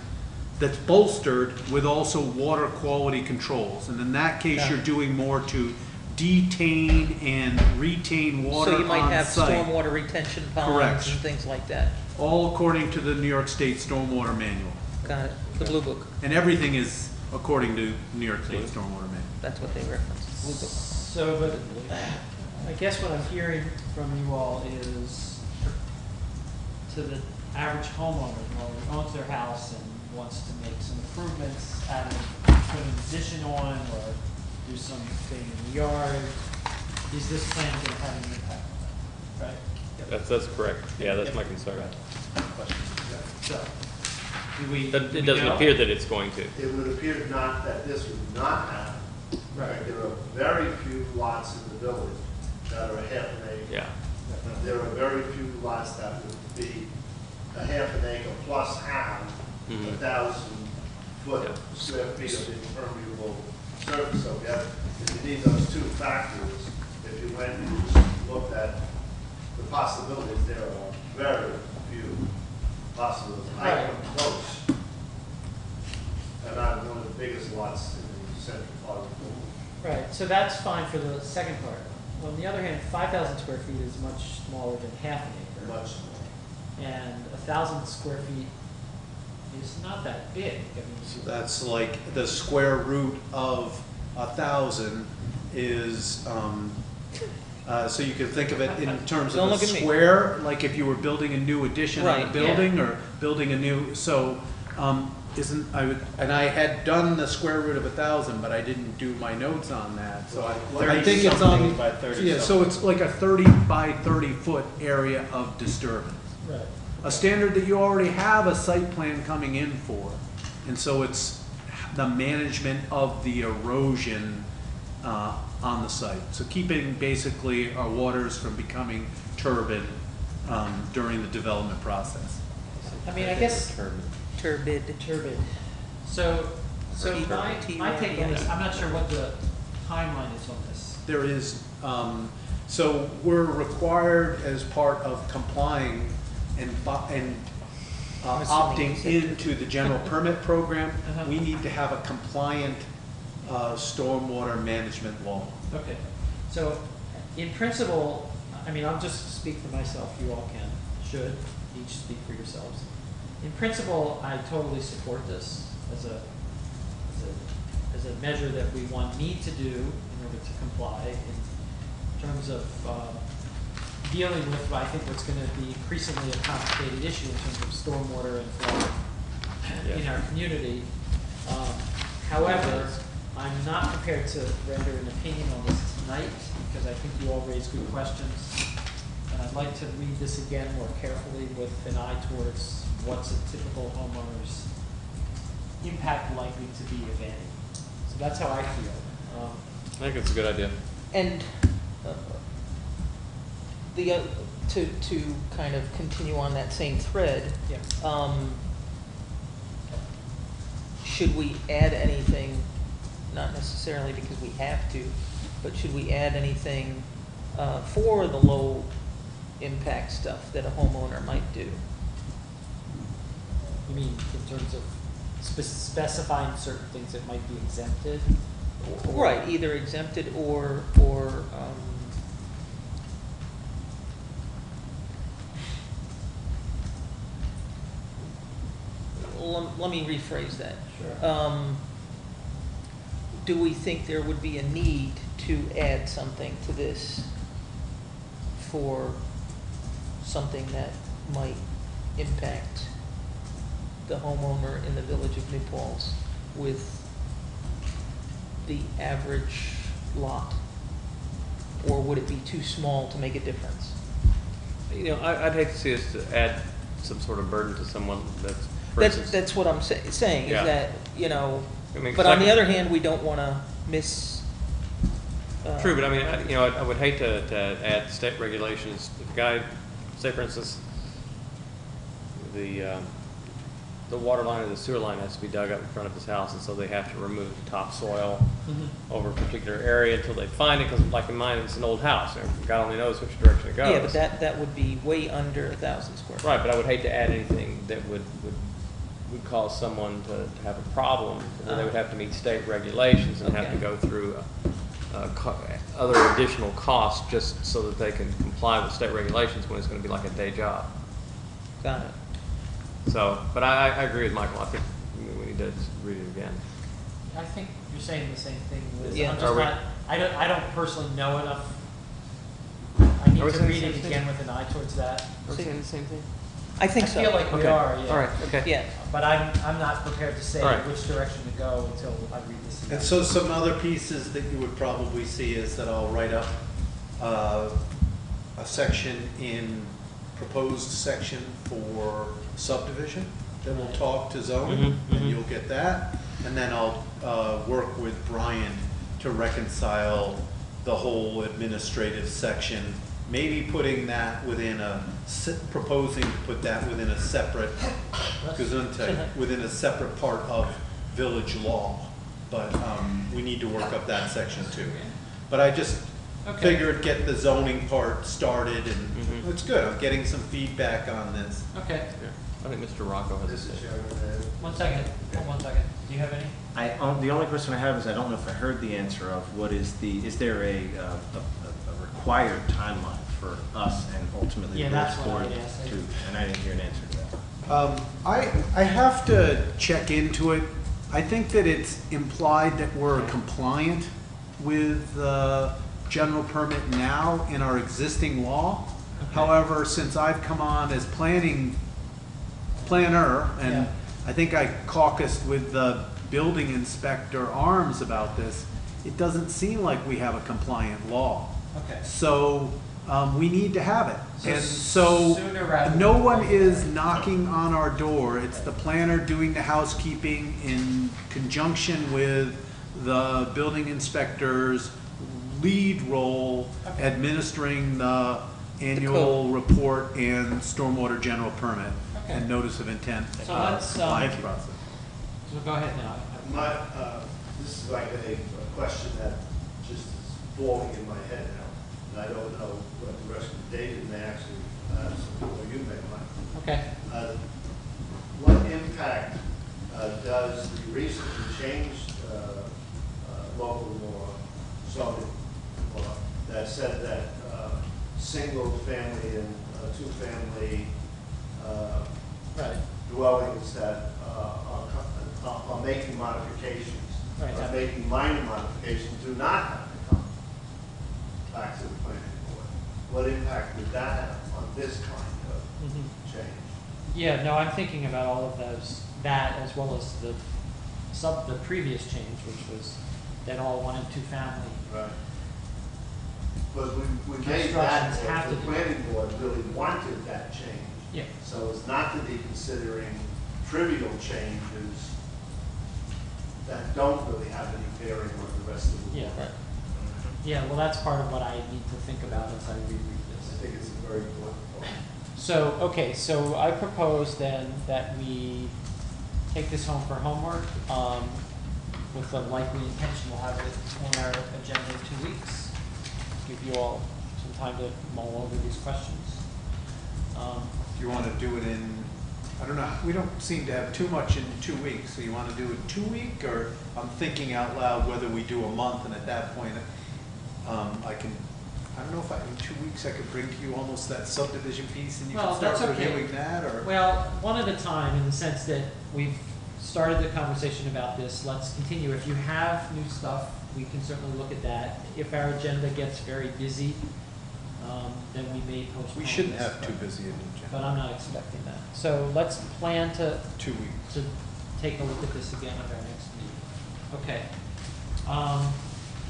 [SPEAKER 7] that's bolstered with also water quality controls. And in that case, you're doing more to detain and retain water
[SPEAKER 5] So you might
[SPEAKER 7] on
[SPEAKER 5] have
[SPEAKER 7] site.
[SPEAKER 5] stormwater retention ponds
[SPEAKER 7] Correct.
[SPEAKER 5] and things like that.
[SPEAKER 7] All according to the New York State Stormwater Manual.
[SPEAKER 5] Got it, the Blue Book,
[SPEAKER 7] And everything is according to New York State Stormwater Manual.
[SPEAKER 5] that's what they reference, Blue Book.
[SPEAKER 4] So, but I guess what I'm hearing from you all is, to the average homeowner who owns their house and wants to make some improvements, add, put an addition on, or do something in the yard, is this plan going to have an impact on that, right?
[SPEAKER 1] That's correct. Yeah, that's my concern.
[SPEAKER 4] So, do we?
[SPEAKER 1] It doesn't appear that it's going to.
[SPEAKER 6] It would appear not that this would not happen.
[SPEAKER 4] Right.
[SPEAKER 6] There are very few lots in the village that are half an acre.
[SPEAKER 1] Yeah.
[SPEAKER 6] There are very few lots that would be a half an acre plus have 1,000 foot
[SPEAKER 1] Yeah.
[SPEAKER 6] square feet of impermeable surface. So if you need those two factors, if you went and just looked at the possibilities, there are very few possibilities. I
[SPEAKER 4] Right.
[SPEAKER 6] come close. And I'm one of the biggest lots in the central part of the village.
[SPEAKER 4] Right, so that's fine for the second part. On the other hand, 5,000 square feet is much smaller than half an acre.
[SPEAKER 6] Much more.
[SPEAKER 4] And 1,000 square feet is not that big. I mean,
[SPEAKER 7] That's like the square root of 1,000 is, so you can think of it in terms
[SPEAKER 5] Don't
[SPEAKER 7] of a
[SPEAKER 5] look at me.
[SPEAKER 7] square, like if you were building a new addition on a
[SPEAKER 5] Right,
[SPEAKER 7] building or building a new, so, and I had done the square root of 1,000, but I didn't do my notes on that, so I think it's on,
[SPEAKER 8] 30 by 30
[SPEAKER 7] yeah, so
[SPEAKER 8] something.
[SPEAKER 7] it's like a 30 by 30 foot area of disturbance.
[SPEAKER 4] right.
[SPEAKER 7] A standard that you already have a site plan coming in for. And so it's the management of the erosion on the site. So keeping basically our waters from becoming turbid during the development process.
[SPEAKER 4] I mean, I guess
[SPEAKER 5] Turbid.
[SPEAKER 4] turbid. So my
[SPEAKER 5] T-Y-N.
[SPEAKER 4] take on this, I'm not sure what the timeline is on this.
[SPEAKER 7] There is, so we're required as part of complying and opting into the general permit program,
[SPEAKER 4] Uh-huh.
[SPEAKER 7] we need to have a compliant stormwater management law.
[SPEAKER 4] Okay, so in principle, I mean, I'll just speak for myself, you all can, should, each speak for yourselves. In principle, I totally support this as a measure that we need to do in order to comply in terms of dealing with, I think, what's going to be increasingly a complicated issue in terms of stormwater and flow in our community. However, I'm not prepared to render an opinion on this tonight, because I think you all raised good questions. And I'd like to read this again more carefully with an eye towards what's a typical homeowner's impact likely to be, if any. So that's how I feel.
[SPEAKER 1] I think it's a good idea.
[SPEAKER 5] And to kind of continue on that same thread,
[SPEAKER 4] Yeah.
[SPEAKER 5] should we add anything, not necessarily because we have to, but should we add anything for the low impact stuff that a homeowner might do?
[SPEAKER 4] You mean in terms of specifying certain things that might be exempted?
[SPEAKER 5] Right, either exempted or let me rephrase that.
[SPEAKER 4] Sure.
[SPEAKER 5] Do we think there would be a need to add something to this for something that might impact the homeowner in the village of New Paltz with the average lot? Or would it be too small to make a difference?
[SPEAKER 1] You know, I'd hate to see us to add some sort of burden to someone that's, for instance.
[SPEAKER 5] That's what I'm saying, is
[SPEAKER 1] Yeah.
[SPEAKER 5] that, you know,
[SPEAKER 1] I mean,
[SPEAKER 5] but
[SPEAKER 1] 'cause
[SPEAKER 5] on the other hand, we don't want to miss.
[SPEAKER 1] True, but I mean, you know, I would hate to add state regulations. If a guy, say for instance, the water line or the sewer line has to be dug up in front of his house, and so they have to remove the topsoil over a particular area until they find it, because like in mine, it's an old house, and God only knows which direction it goes.
[SPEAKER 5] Yeah, but that would be way under 1,000 square feet.
[SPEAKER 1] Right, but I would hate to add anything that would cause someone to have a problem, where they would have to meet state regulations and have to
[SPEAKER 5] Okay.
[SPEAKER 1] go through other additional costs just so that they can comply with state regulations when it's going to be like a day job.
[SPEAKER 5] Got it.
[SPEAKER 1] So, but I agree with Michael. I think we need to just read it again.
[SPEAKER 4] I think you're saying the same thing, Liz.
[SPEAKER 5] Yeah.
[SPEAKER 4] I'm
[SPEAKER 1] Are
[SPEAKER 4] just
[SPEAKER 1] we-
[SPEAKER 4] not, I don't personally know enough. I need
[SPEAKER 1] Are we
[SPEAKER 4] to
[SPEAKER 1] saying
[SPEAKER 4] read
[SPEAKER 1] the
[SPEAKER 4] it
[SPEAKER 1] same
[SPEAKER 4] again
[SPEAKER 1] thing?
[SPEAKER 4] with an eye towards that.
[SPEAKER 1] Are we saying the same thing?
[SPEAKER 5] I think so.
[SPEAKER 4] I feel like we
[SPEAKER 1] Okay.
[SPEAKER 4] are, yeah.
[SPEAKER 1] All right, okay.
[SPEAKER 5] Yeah.
[SPEAKER 4] But I'm not prepared to say
[SPEAKER 1] All right.
[SPEAKER 4] which direction to go until I read this again.
[SPEAKER 7] And so some other pieces that you would probably see is that I'll write up a section proposed section for subdivision that will talk to zoning, and you'll get that. And then I'll work with Brian to reconcile the whole administrative section, maybe putting that within proposing to put that within a separate, within a separate part of village law. But we need to work up that section too. But I just
[SPEAKER 4] Okay.
[SPEAKER 7] figured get the zoning part started, and it's good. I'm getting some feedback on this.
[SPEAKER 4] Okay,
[SPEAKER 1] Yeah. I think Mr. Rocco has a
[SPEAKER 6] Mr.
[SPEAKER 1] say.
[SPEAKER 6] Chairman,
[SPEAKER 4] 1 second, hold 1 second. Do you have any?
[SPEAKER 8] The only question I have is, I don't know if I heard the answer of is there a required timeline for us and ultimately
[SPEAKER 4] Yeah,
[SPEAKER 8] the
[SPEAKER 4] that's
[SPEAKER 8] village
[SPEAKER 4] what
[SPEAKER 8] board
[SPEAKER 4] I'd ask.
[SPEAKER 8] to, and I didn't hear an answer to that.
[SPEAKER 7] I have to check into it. I think that it's implied that we're compliant with the general permit now in our existing law. However, since I've come on as planner, and
[SPEAKER 4] Yeah.
[SPEAKER 7] I think I caucused with the building inspector Arms about this, it doesn't seem like we have a compliant law.
[SPEAKER 4] Okay.
[SPEAKER 7] So we need to have it.
[SPEAKER 4] So
[SPEAKER 7] And so
[SPEAKER 4] sooner rather than
[SPEAKER 7] no one
[SPEAKER 4] later.
[SPEAKER 7] is knocking on our door. It's the planner doing the housekeeping in conjunction with the building inspector's lead role,
[SPEAKER 4] Okay.
[SPEAKER 7] administering the annual report and stormwater general permit
[SPEAKER 4] Okay.
[SPEAKER 7] and notice of intent.
[SPEAKER 4] So let's,
[SPEAKER 7] compliance process.
[SPEAKER 4] So go ahead now.
[SPEAKER 6] This is like a question that just is forming in my head now, and I don't know what the rest of the David may actually, or you may, Mike.
[SPEAKER 4] Okay.
[SPEAKER 6] What impact does the recently changed local law, zoning law, that said that single family and two-family
[SPEAKER 4] Right.
[SPEAKER 6] dwellings that are making modifications,
[SPEAKER 4] Right.
[SPEAKER 6] are making minor modifications, do not have to come back to the planning board? What impact would that have on this kind of change?
[SPEAKER 4] Yeah, no, I'm thinking about all of those, that as well as the the previous change, which was that all 1 and 2 family.
[SPEAKER 6] Right. But we made that,
[SPEAKER 4] Constructions have
[SPEAKER 6] the
[SPEAKER 4] to do-
[SPEAKER 6] planning board really wanted that change.
[SPEAKER 4] Yeah.
[SPEAKER 6] So as not to be considering trivial changes that don't really have any bearing on the rest of the
[SPEAKER 4] Yeah.
[SPEAKER 6] board.
[SPEAKER 5] Right.
[SPEAKER 4] Yeah, well, that's part of what I need to think about as I reread
[SPEAKER 6] I
[SPEAKER 4] this.
[SPEAKER 6] think it's a very important point.
[SPEAKER 4] So, okay, so I propose then that we take this home for homework, with the likely intention we'll have it on our agenda in 2 weeks. Give you all some time to mull over these questions.
[SPEAKER 7] Do you want to do it in, I don't know, we don't seem to have too much in 2 weeks, so you want to do it 2 week, or I'm thinking out loud whether we do a month, and at that point, I don't know if in 2 weeks I could bring to you almost that subdivision piece, and you
[SPEAKER 4] Well,
[SPEAKER 7] can start
[SPEAKER 4] that's okay.
[SPEAKER 7] reviewing that, or?
[SPEAKER 4] Well, one at a time, in the sense that we've started the conversation about this. Let's continue. If you have new stuff, we can certainly look at that. If our agenda gets very busy, then we may postpone.
[SPEAKER 7] We shouldn't
[SPEAKER 4] this,
[SPEAKER 7] have too
[SPEAKER 4] but-
[SPEAKER 7] busy an
[SPEAKER 4] But
[SPEAKER 7] agenda.
[SPEAKER 4] I'm not expecting that. So let's plan to
[SPEAKER 7] 2 weeks.
[SPEAKER 4] take a look at this again at our next meeting. Okay.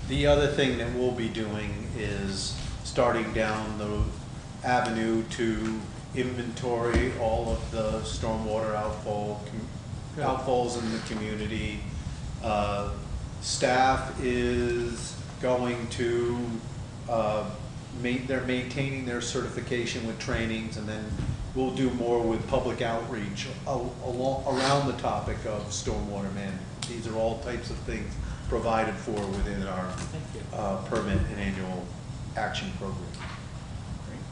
[SPEAKER 7] The other thing that we'll be doing is starting down the avenue to inventory all of the stormwater outfalls in the community. Staff is going to, they're maintaining their certification with trainings, and then we'll do more with public outreach around the topic of stormwater management. These are all types of things provided for within our
[SPEAKER 4] Thank you.
[SPEAKER 7] permit and annual action program.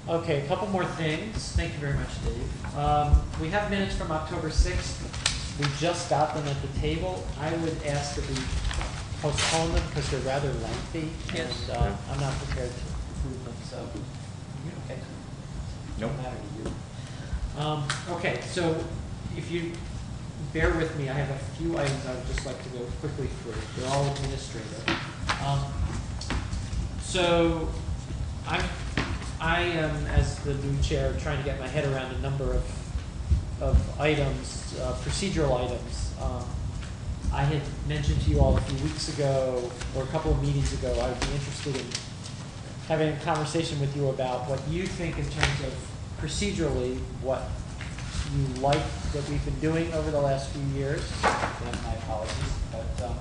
[SPEAKER 4] Okay, a couple more things. Thank you very much, Dave. We have minutes from October 6th. We just got them at the table. I would ask that we postpone them because they're rather lengthy.
[SPEAKER 5] Yes.
[SPEAKER 4] And I'm not prepared to approve them, so. You okay?
[SPEAKER 8] Nope.
[SPEAKER 4] Don't matter to you. Okay, so if you bear with me, I have a few items I would just like to go quickly through. They're all administrative. So I am, as the new chair, trying to get my head around a number of items, procedural items. I had mentioned to you all a few weeks ago, or a couple of meetings ago, I would be interested in having a conversation with you about what you think in terms of procedurally, what you like that we've been doing over the last few years. Again, my apologies, but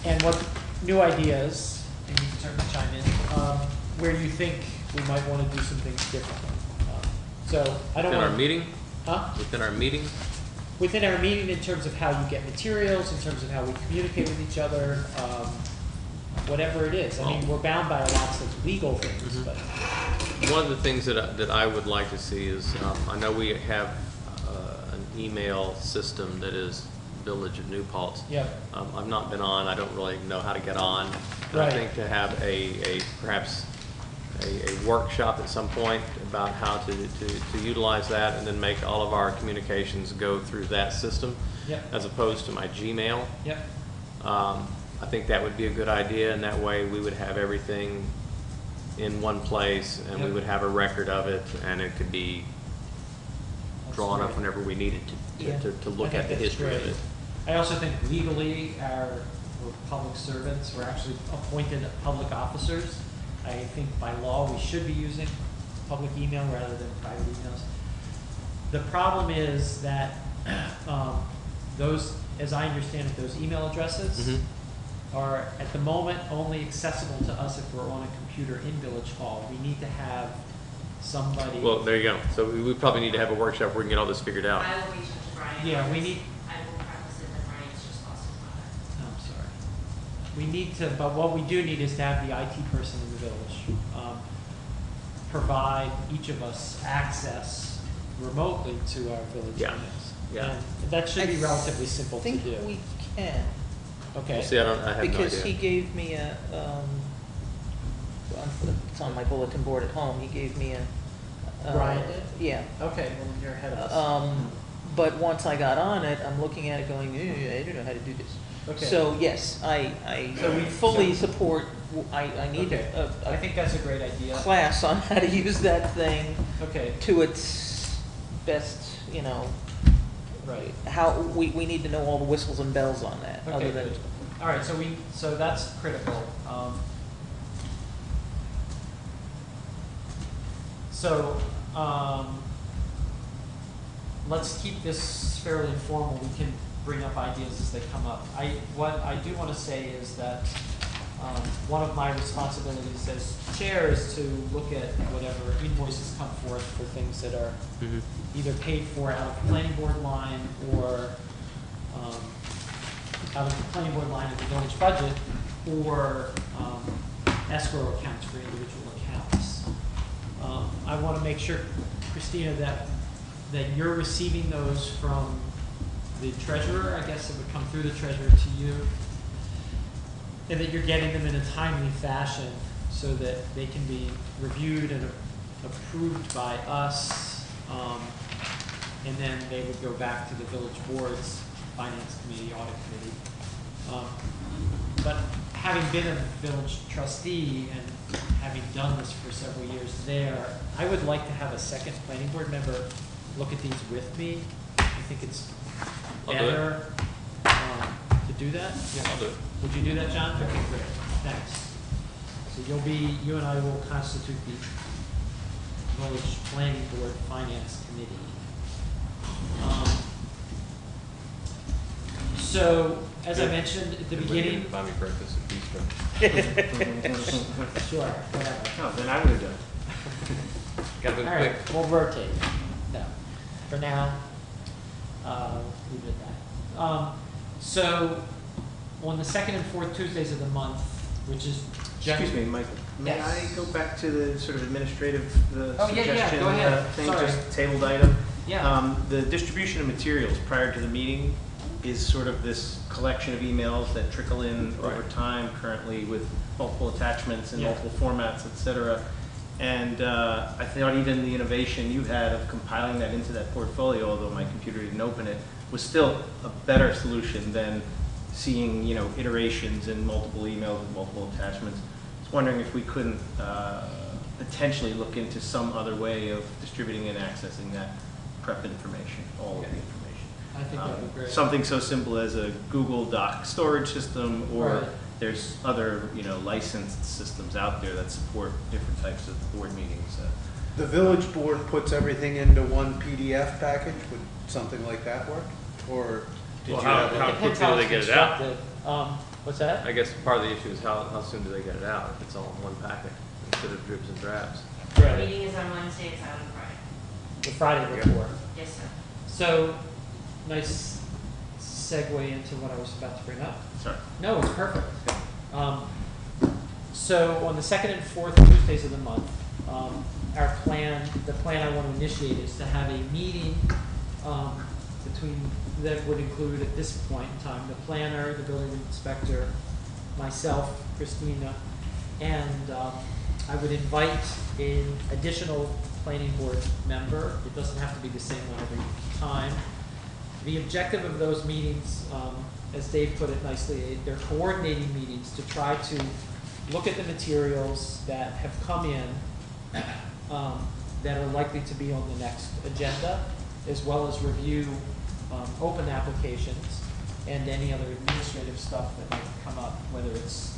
[SPEAKER 4] and what new ideas, and you can certainly chime in, where you think we might want to do some things differently. So I don't
[SPEAKER 1] Within our
[SPEAKER 4] want
[SPEAKER 1] meeting?
[SPEAKER 4] Huh?
[SPEAKER 1] Within our meeting?
[SPEAKER 4] Within our meeting, in terms of how you get materials, in terms of how we communicate with each other, whatever it is. I mean, we're bound by lots of legal things,
[SPEAKER 1] Mhm.
[SPEAKER 4] but
[SPEAKER 1] One of the things that I would like to see is, I know we have an email system that is Village of New Paltz.
[SPEAKER 4] yeah.
[SPEAKER 1] I've not been on, I don't really know how to get on. And I
[SPEAKER 4] Right.
[SPEAKER 1] think to have perhaps a workshop at some point about how to utilize that, and then make all of our communications go through that system
[SPEAKER 4] Yep.
[SPEAKER 1] as opposed to my Gmail.
[SPEAKER 4] Yep.
[SPEAKER 1] I think that would be a good idea, and that way we would have everything in one place, and we
[SPEAKER 4] Yep.
[SPEAKER 1] would have a record of it, and it could be
[SPEAKER 4] That's
[SPEAKER 1] drawn up
[SPEAKER 4] great.
[SPEAKER 1] whenever we needed
[SPEAKER 4] Yeah.
[SPEAKER 1] to look
[SPEAKER 4] I
[SPEAKER 1] at the
[SPEAKER 4] think that's
[SPEAKER 1] history of
[SPEAKER 4] great.
[SPEAKER 1] it.
[SPEAKER 4] I also think legally, we're public servants, we're actually appointed public officers. I think by law, we should be using public email rather than private emails. The problem is that those, as I understand it, those email addresses
[SPEAKER 1] Mhm.
[SPEAKER 4] are at the moment only accessible to us if we're on a computer in Village Hall. We need to have somebody.
[SPEAKER 1] Well, there you go. So we probably need to have a workshop where we can get all this figured out.
[SPEAKER 2] I will reach out to Brian.
[SPEAKER 4] Yeah, we need-
[SPEAKER 2] I will preface it that Brian's just lost his mother.
[SPEAKER 4] I'm sorry. We need to, but what we do need is to have the IT person in the village provide each of us access remotely to our village
[SPEAKER 1] Yeah,
[SPEAKER 4] emails.
[SPEAKER 1] yeah.
[SPEAKER 4] And that should be relatively simple
[SPEAKER 5] I
[SPEAKER 4] to
[SPEAKER 5] think
[SPEAKER 4] do.
[SPEAKER 5] we can,
[SPEAKER 4] Okay.
[SPEAKER 1] Well, see, I have no
[SPEAKER 5] because
[SPEAKER 1] idea.
[SPEAKER 5] he gave me it's on my bulletin board at home, he gave me
[SPEAKER 4] Brian did?
[SPEAKER 5] Yeah.
[SPEAKER 4] Okay, well, you're ahead of us.
[SPEAKER 5] But once I got on it, I'm looking at it going, I don't know how to do this.
[SPEAKER 4] Okay.
[SPEAKER 5] So, yes, I
[SPEAKER 4] So we-
[SPEAKER 5] fully
[SPEAKER 4] so-
[SPEAKER 5] support, I need
[SPEAKER 4] Okay. I
[SPEAKER 5] a
[SPEAKER 4] think that's a great idea.
[SPEAKER 5] class on how to use that thing
[SPEAKER 4] Okay,
[SPEAKER 5] to its best,
[SPEAKER 4] Right.
[SPEAKER 5] how, we need to know all the whistles and bells on that,
[SPEAKER 4] Okay,
[SPEAKER 5] other than.
[SPEAKER 4] good. All right, so that's critical. So, let's keep this fairly informal. We can bring up ideas as they come up. What I do want to say is that one of my responsibilities as chair is to look at whatever invoices come forth for things that are either paid for out of the planning board line or out of the planning board line of the village budget, or escrow accounts for individual accounts. I want to make sure, Christina, that you're receiving those from the treasurer. I guess it would come through the treasurer to you, and that you're getting them in a timely fashion so that they can be reviewed and approved by us, and then they would go back to the village board's finance committee, audit committee. But having been a village trustee and having done this for several years there, I would like to have a second planning board member look at these with me. I think it's
[SPEAKER 1] I'll do it.
[SPEAKER 4] better to do that.
[SPEAKER 1] Yeah, I'll do it.
[SPEAKER 4] Would you do that, John? Okay, great. Thanks. So you and I will constitute the village planning board finance committee. So, as I mentioned at the beginning,
[SPEAKER 1] Buy me breakfast at Bistro.
[SPEAKER 4] sure, whatever.
[SPEAKER 8] Oh, then I would have done it.
[SPEAKER 1] Gotta
[SPEAKER 4] All
[SPEAKER 1] move
[SPEAKER 4] right,
[SPEAKER 1] quick.
[SPEAKER 4] we'll rotate. No, for now, leave it at that. So, on the second and fourth Tuesdays of the month, which is
[SPEAKER 8] Excuse me, Michael. May
[SPEAKER 4] Yes.
[SPEAKER 8] I go back to the sort of administrative
[SPEAKER 4] Oh, yeah,
[SPEAKER 8] suggestion
[SPEAKER 4] go ahead.
[SPEAKER 8] thing,
[SPEAKER 4] Sorry.
[SPEAKER 8] just tabled item?
[SPEAKER 4] Yeah.
[SPEAKER 8] The distribution of materials prior to the meeting is sort of this collection of emails that trickle in over time currently with multiple attachments and
[SPEAKER 4] Yeah.
[SPEAKER 8] multiple formats, et cetera. And I thought even the innovation you had of compiling that into that portfolio, although my computer didn't open it, was still a better solution than seeing, iterations and multiple emails with multiple attachments. I was wondering if we couldn't potentially look into some other way of distributing and accessing that prep information, all of the information.
[SPEAKER 4] I think that would be great.
[SPEAKER 8] Something so simple as a Google Doc storage system, or
[SPEAKER 4] Right.
[SPEAKER 8] there's other, licensed systems out there that support different types of board meetings.
[SPEAKER 7] The village board puts everything into one PDF package. Would something like that work? Or did
[SPEAKER 1] Well,
[SPEAKER 7] you
[SPEAKER 1] how-
[SPEAKER 7] have?
[SPEAKER 1] how-
[SPEAKER 7] a-
[SPEAKER 4] Depends
[SPEAKER 1] quickly do they
[SPEAKER 4] it's
[SPEAKER 1] get it out?
[SPEAKER 4] constructed. What's that?
[SPEAKER 1] I guess part of the issue is how soon do they get it out if it's all in one packet instead of dribs and drabs?
[SPEAKER 2] The
[SPEAKER 4] Right,
[SPEAKER 2] meeting is on Wednesday, it's out on Friday.
[SPEAKER 4] the Friday before.
[SPEAKER 2] Yes, sir.
[SPEAKER 4] So, nice segue into what I was about to bring up.
[SPEAKER 8] Sorry.
[SPEAKER 4] No, it's perfect. So on the second and fourth Tuesdays of the month, the plan I want to initiate is to have a meeting that would include at this point in time, the planner, the building inspector, myself, Christina, and I would invite an additional planning board member. It doesn't have to be the same one every time. The objective of those meetings, as Dave put it nicely, they're coordinating meetings to try to look at the materials that have come in that are likely to be on the next agenda, as well as review open applications and any other administrative stuff that might come up, whether it's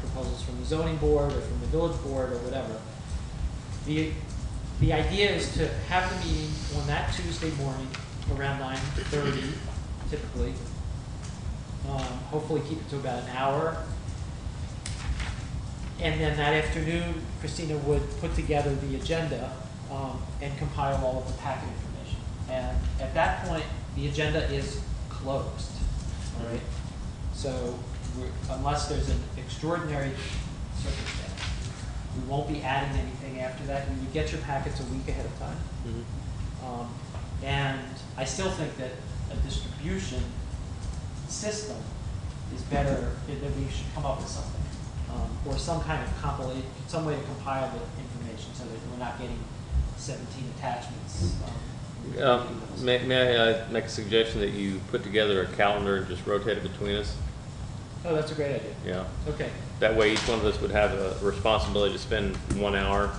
[SPEAKER 4] proposals from the zoning board or from the village board or whatever. The idea is to have the meeting on that Tuesday morning around 9:30, typically. Hopefully keep it to about an hour. And then that afternoon, Christina would put together the agenda and compile all of the packet information. And at that point, the agenda is closed, all right? So unless there's an extraordinary circumstance, we won't be adding anything after that. You would get your packets a week ahead of time. And I still think that a distribution system is better, that we should come up with something. Or some kind of compilation, some way to compile the information so that we're not getting 17 attachments.
[SPEAKER 1] May I make a suggestion that you put together a calendar and just rotate it between us?
[SPEAKER 4] Oh, that's a great idea.
[SPEAKER 1] Yeah.
[SPEAKER 4] Okay.
[SPEAKER 1] That way each one of us would have a responsibility to spend 1 hour.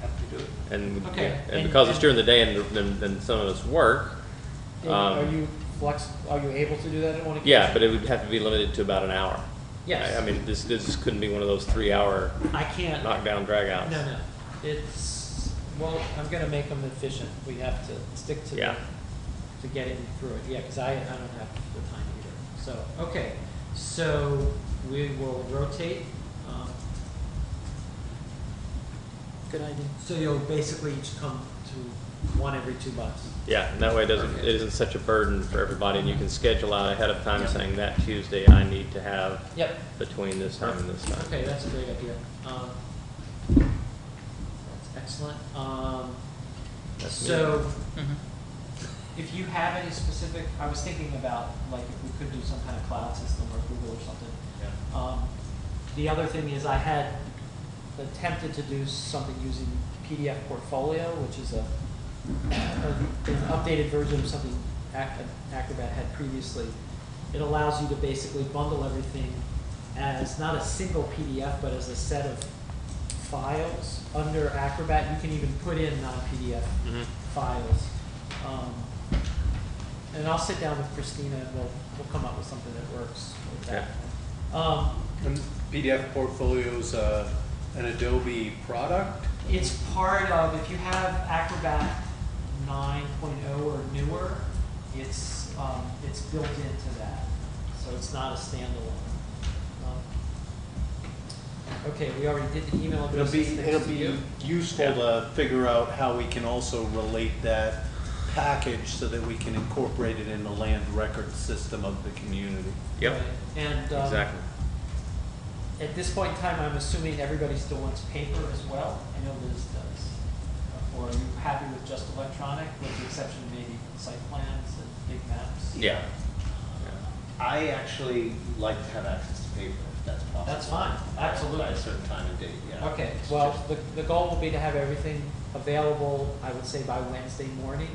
[SPEAKER 8] Have to do it.
[SPEAKER 1] And,
[SPEAKER 4] Okay.
[SPEAKER 1] and because it's during the day and then some of us work,
[SPEAKER 4] Are you are you able to do that in one occasion?
[SPEAKER 1] Yeah, but it would have to be limited to about an hour.
[SPEAKER 4] Yes.
[SPEAKER 1] I mean, this couldn't be one of those 3-hour
[SPEAKER 4] I can't.
[SPEAKER 1] knockdown dragouts.
[SPEAKER 4] No. It's, well, I'm gonna make them efficient. We have to stick to
[SPEAKER 1] Yeah.
[SPEAKER 4] to getting through it. Yeah, because I don't have the time either. So, okay, so we will rotate.
[SPEAKER 5] Good idea.
[SPEAKER 4] So you'll basically each come to one every 2 months.
[SPEAKER 1] Yeah, and that way it isn't such a burden for everybody, and you can schedule out ahead of time
[SPEAKER 4] Yep.
[SPEAKER 1] saying that Tuesday I need to have
[SPEAKER 4] Yep.
[SPEAKER 1] between this time and this time.
[SPEAKER 4] Okay, that's a great idea. That's excellent.
[SPEAKER 1] That's
[SPEAKER 4] So,
[SPEAKER 5] Mhm.
[SPEAKER 4] if you have any specific, I was thinking about, like, if we could do some kind of cloud system or Google or something.
[SPEAKER 8] Yeah.
[SPEAKER 4] The other thing is I had attempted to do something using PDF Portfolio, which is an updated version of something Acrobat had previously. It allows you to basically bundle everything as not a single PDF, but as a set of files under Acrobat. You can even put in non-PDF
[SPEAKER 1] Mhm.
[SPEAKER 4] files. And I'll sit down with Christina and we'll come up with something that works with that.
[SPEAKER 7] And PDF Portfolio's an Adobe product?
[SPEAKER 4] It's part of, if you have Acrobat 9.0 or newer, it's built into that. So it's not a standalone. Okay, we already did the email addresses.
[SPEAKER 7] It'll be useful to figure out how we can also relate that package so that we can incorporate it in the land record system of the community.
[SPEAKER 1] Yep,
[SPEAKER 4] And
[SPEAKER 1] exactly.
[SPEAKER 4] at this point in time, I'm assuming everybody still wants paper as well. I know Liz does. Or are you happy with just electronic, with the exception of maybe site plans and big maps?
[SPEAKER 1] Yeah.
[SPEAKER 8] I actually like to have access to paper if that's possible.
[SPEAKER 4] That's fine, absolutely.
[SPEAKER 8] By a certain time and date, yeah.
[SPEAKER 4] Okay,
[SPEAKER 8] It's
[SPEAKER 4] well,
[SPEAKER 8] just-
[SPEAKER 4] the goal will be to have everything available, I would say, by Wednesday morning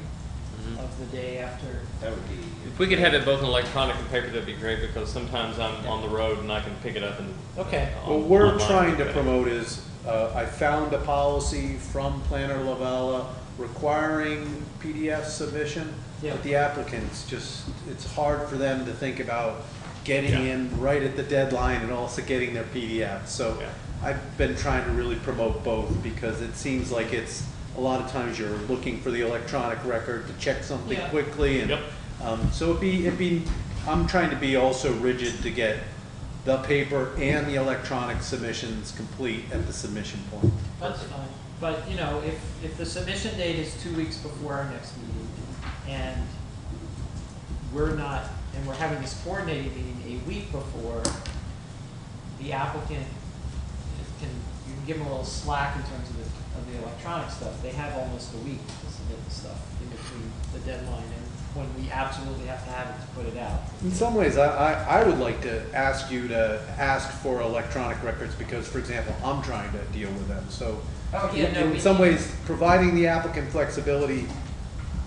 [SPEAKER 1] Mhm.
[SPEAKER 4] of the day after.
[SPEAKER 8] That would be.
[SPEAKER 1] If we could have it both in electronic and paper, that'd be great, because sometimes I'm on the road and I can pick it up and.
[SPEAKER 4] Okay.
[SPEAKER 7] What we're
[SPEAKER 1] online
[SPEAKER 7] trying to
[SPEAKER 1] pick it up.
[SPEAKER 7] promote is, I found a policy from Planner Lavella requiring PDF submission,
[SPEAKER 4] Yeah.
[SPEAKER 7] but the applicants just, it's hard for them to think about getting
[SPEAKER 1] Yeah.
[SPEAKER 7] in right at the deadline and also getting their PDF. So
[SPEAKER 1] Yeah.
[SPEAKER 7] I've been trying to really promote both, because it seems like it's, a lot of times you're looking for the electronic record to check something
[SPEAKER 4] Yeah.
[SPEAKER 7] quickly, and
[SPEAKER 1] Yep.
[SPEAKER 7] so it'd be, I'm trying to be also rigid to get the paper and the electronic submissions complete at the submission point.
[SPEAKER 4] That's fine, but, you know, if the submission date is 2 weeks before our next meeting, and we're not, and we're having this coordinating meeting a week before, the applicant you can give them a little slack in terms of the electronic stuff. They have almost a week to submit the stuff in between the deadline and when we absolutely have to have it to put it out.
[SPEAKER 7] In some ways, I would like to ask you to ask for electronic records, because, for example, I'm trying to deal with them, so.
[SPEAKER 4] Oh, yeah, no,
[SPEAKER 7] In some ways, providing the applicant flexibility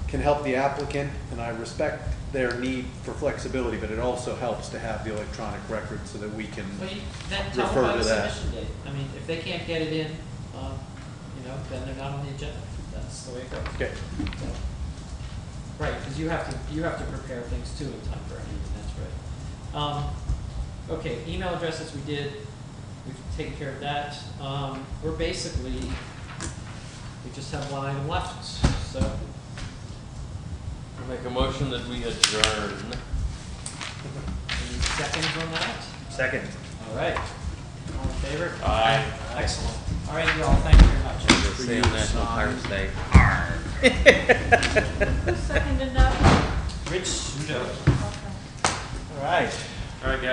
[SPEAKER 7] can help the applicant, and I respect their need for flexibility, but it also helps to have the electronic record so that we can,
[SPEAKER 4] Well, then tell them
[SPEAKER 7] Refer
[SPEAKER 4] about
[SPEAKER 7] to
[SPEAKER 4] the
[SPEAKER 7] that.
[SPEAKER 4] submission date. I mean, if they can't get it in, you know, then they're not on the agenda. That's the way it goes.
[SPEAKER 7] okay.
[SPEAKER 4] So, right, because you have to prepare things too in time for our meeting, that's right. Okay, email addresses we did, we've taken care of that. We're basically, we just have one item left, so.
[SPEAKER 1] I'll make a motion that we adjourn.
[SPEAKER 4] Any seconds on that?
[SPEAKER 8] Second.
[SPEAKER 4] All right. All in favor?
[SPEAKER 1] Aye.
[SPEAKER 4] Excellent. All right, y'all, thank you very much.
[SPEAKER 1] Just say on National Pirates Day.
[SPEAKER 3] Who seconded that?
[SPEAKER 4] Rich Sudo.
[SPEAKER 3] Okay.
[SPEAKER 8] All right.
[SPEAKER 1] All right, guys.